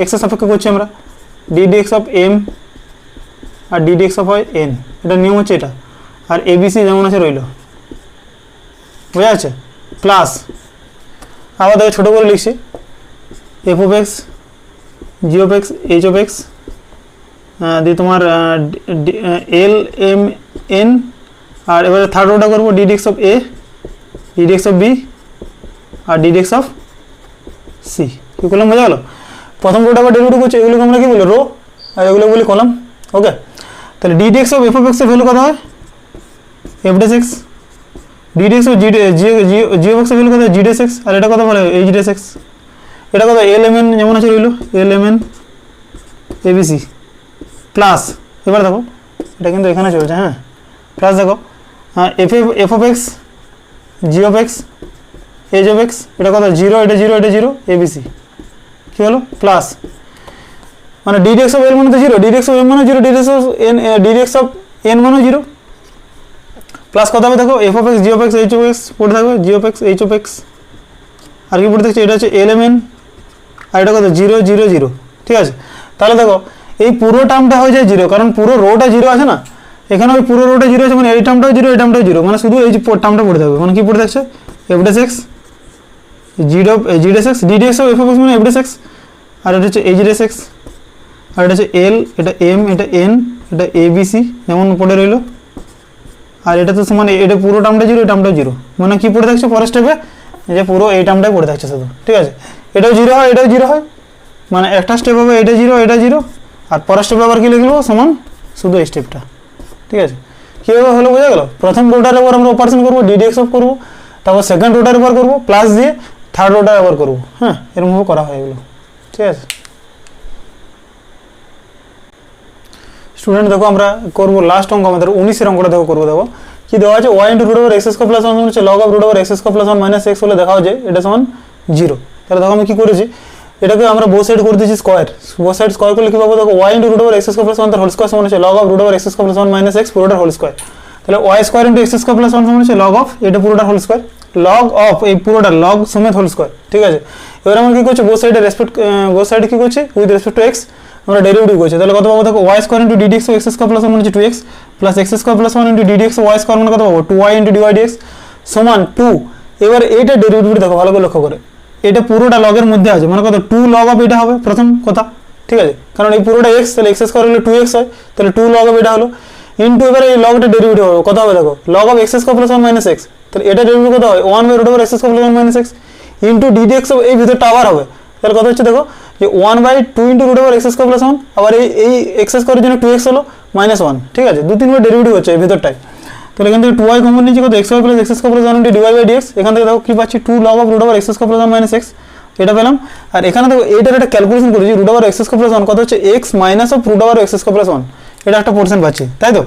x এর সাপেক্ষে করছি আমরা, d dx অফ m আর d dx অফ n, এটা নিয়ম হচ্ছে এটা, আর abc যেমন আছে রইল, বোঝা যাচ্ছে, প্লাস আবার দেখো ছোটো করে লিখছি f of x g of x h of x দিয়ে তোমার l m n, আর এবারে থার্ড রোটা করবো d dx of a d dx of b আর d dx অফ c, কি করলাম বোঝা গেল। প্রথম রোটা আবার ডেরিভেটিভ করছে, এগুলোকে আমরা কি বলি রো আর এগুলো বলি কলাম। ওকে, তাহলে d dx of f of x এর ভ্যালু কত হয় f dash x, d dx of g of x এর ভ্যালু কত হয় g dash x, আর এটা কত বলে h dash x, এটা কত lmn যেমন আছে রইল lmn abc, প্লাস এবার দেখো এটা কিন্তু এখানে চলছে, হ্যাঁ প্লাস দেখো f of x g of x h of x এটা কত 0 এটা 0 এটা 0 abc, কি হলো প্লাস মানে d dx of l মানে তো 0, d dx of m মানে 0, d dx of n মানে 0, প্লাস কত হবে দেখো f of x g of x h of x পড়ে থাকবে g of x h of x, আর কি পড়ে থাকছে এটা হচ্ছে lmn, আর এটা কত 0 0 0, ঠিক আছে। তাহলে দেখো এই পুরো টার্মটা হয়ে যায় 0, কারণ পুরো রোটা 0 আছে না, এখানে ওই পুরো রোটা জিরো আছে, মানে এই টার্মটাও জিরো, এই টার্মটাও জিরো, মানে শুধু এই যে টার্মটা পড়ে থাকবে। মানে কি পড়ে থাকছে, f dash x g dash x, d D x of f of x মানে এফ ডেস এক্স, আর এটা হচ্ছে এইচ ডেস এক্স, আর এটা হচ্ছে এল, এটা এম, এটা এন, এটা এ বি সি যেমন পড়ে রইলো। আর এটা তো সমান, এটা পুরো টার্মটা জিরো, এই টার্মটাও জিরো, মানে কি পড়ে থাকছে পরের স্টেপে, যে পুরো এই টার্মটাই পড়ে থাকছে শুধু। ঠিক আছে, এটাও জিরো হয়, এটাও জিরো হয়, মানে একটা স্টেপ হবে এটা জিরো, এটা জিরো, আর পরের স্টেপে আবার কি লিখবো সমান শুধু এই স্টেপটা। ঠিক আছে, কীভাবে হলো বোঝা গেল? প্রথম রোটার উপর আমরা অপারেশন করবো, ডিডিএক্স অফ করবো, তারপর সেকেন্ড রোটার উপর করবো প্লাস দিয়ে, থার্ড রোটার আবার করবো। হ্যাঁ, এরকমভাবে করা হয় এগুলো। ঠিক আছে স্টুডেন্ট, দেখো আমরা করবো লাস্ট অঙ্ক, আমাদের 19-এর অঙ্কটা দেখো করবো। দেখো কি দেওয়া আছে, y into root over x square plus 1 হচ্ছে log of root over x square plus 1 minus x হলে দেখা যায় এটা সমান জিরো। তাহলে দেখো আমি কি করেছি, এটাকে আমরা বোথ সাইড করে দিয়েছি স্কোয়ার, বোথ সাইড স্কোয়ার করলে কি পাবো, দেখো y into root over x square plus 1 তার হোল স্কোয়ার সমান হচ্ছে log of root over x square plus 1 minus x পুরোটার হোল স্কোয়ার। তাহলে y square into x square plus 1 সমান হচ্ছে লগ অফ এটা পুরোটার হোল স্কোয়ার, লগ অফ এই পুরোটা লগ সমেত হোল স্কোয়ার। ঠিক আছে, এবার আমরা কি করছি, বোথ সাইডে কি করছি উইথ রেসপেক্ট টু এক্স আমরা ডেরিভেটিভ করছি। তাহলে কত পাবো, দেখো y square into d d x x square plus 1 মানে হচ্ছে 2x plus x square plus 1 into d d x y square মানে কত পাবো, 2y ইন্টু ডিওয়াই ডিএক্স সমান 2। এবার এইটা ডেরিভেটিভ দেখো ভালো করে লক্ষ্য করে, এটা পুরোটা লগের মধ্যে আছে, মানে কত 2 লগ অফ এটা হবে প্রথম কথা। ঠিক আছে, কারণ এই পুরোটা এক্স, তাহলে এক্স স্কোয়ার হলে 2x হয়, তাহলে 2 লগ অফ এটা হলো ইন্টু এবারে এই লগটা ডেরিভেটিভ হবে কত হবে, দেখো log of x square plus 1 minus x, তাহলে এটা ডেরিভেটিভ কত হয় 1 by root over x square plus 1 minus x into d d x এই ভিতরটা আবার হবে। তাহলে কত হচ্ছে দেখো যে 1/2 into root over x square plus 1, আবার এই এক্স স্কোয়ারের জন্য 2x হলো -1। ঠিক আছে, 2-3 বার ডেরিভেটিভ হচ্ছে এই ভিতরটায়। তাহলে এখান থেকে 2y কমন নিচ্ছে কত x y plus x square plus 1 into dy by dx, এখান থেকে দেখো কি পাচ্ছি 2 log of root over x square plus 1 minus x এটা পেলাম। আর এখানে দেখো এইটার একটা ক্যালকুলেশন করেছি, root over x square plus 1 কত হচ্ছে x minus of root over x square plus 1, এটা একটা পোর্শন পাচ্ছি, তাই তো।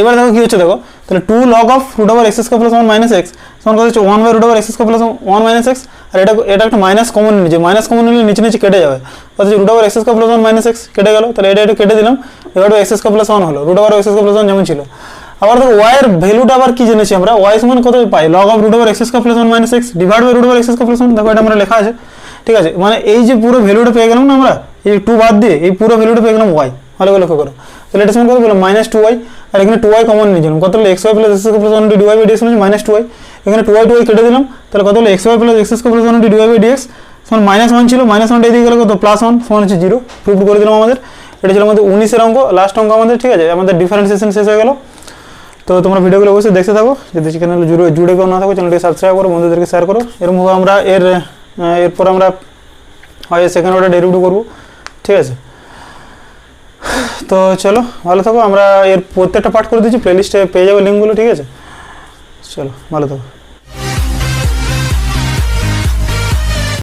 এবার দেখো কি হচ্ছে, দেখো তাহলে 2 log of root over x square plus 1 minus x সমান কত হচ্ছে 1 by root over x square plus 1 minus x, আর এটা একটা মাইনাস কমন নিচ্ছে, মাইনাস কমন নিলে নিচে নিচে কেটে যাবে, কত হচ্ছে root over x square plus 1 minus x কেটে গেল, তাহলে এটা কেটে দিলাম, এবার এক্স স্কোয়ার প্লাস 1 হলো, root over x square plus 1 যেমন ছিল। আবার দেখো ওয়াই এর ভ্যালুটা আবার কি জেনেছি আমরা, ওয়াই সমান কত পাই log of root over x square plus 1 minus x divide by root over x square plus 1, দেখো এটা আমরা লেখা আছে। ঠিক আছে, মানে এই যে পুরো ভ্যালুটা পেয়ে গেলাম না আমরা, এই 2 বাদ দিয়ে এই পুরো ভ্যালুটা পেয়ে গেলাম ওয়াই, ভালো করে লক্ষ্য করো। তাহলে এটা সমান কত বললাম -2y, আর এখানে 2y কমন নিয়েছিলাম, কত হলো x y plus x square plus 1 into dy by dx মানে -2y, এখানে 2y কেটে দিলাম, তাহলে কত হলো x y plus x square plus 1 into dy by dx সমান -1 ছিল, -1টা এদিকে গেলে কত +1 সমান হচ্ছে 0, প্রুভ করে দিলাম আমাদের। এটা ছিল আমাদের 19-এর অঙ্ক, লাস্ট অঙ্ক আমাদের। ঠিক আছে, আমাদের ডিফারেন্সিয়েশন শেষ হয়ে গেল। তো তোমরা ভিডিওগুলো অবশ্যই দেখতে থাকো, যদি চ্যানেলে জুড়ে কেউ না থাকো চ্যানেলটি সাবস্ক্রাইব করো, বন্ধুদেরকে শেয়ার করো। এরকমভাবে আমরা এরপর আমরা হয় সেকেন্ড অর্ডার ডেরিভেটিভ করবো। ঠিক আছে, তো চলো ভালো থাকো, আমরা এর প্রত্যেকটা পার্ট করে দিচ্ছি, প্লেলিস্টে পেয়ে যাবে লিঙ্কগুলো। ঠিক আছে, চলো ভালো থাকো।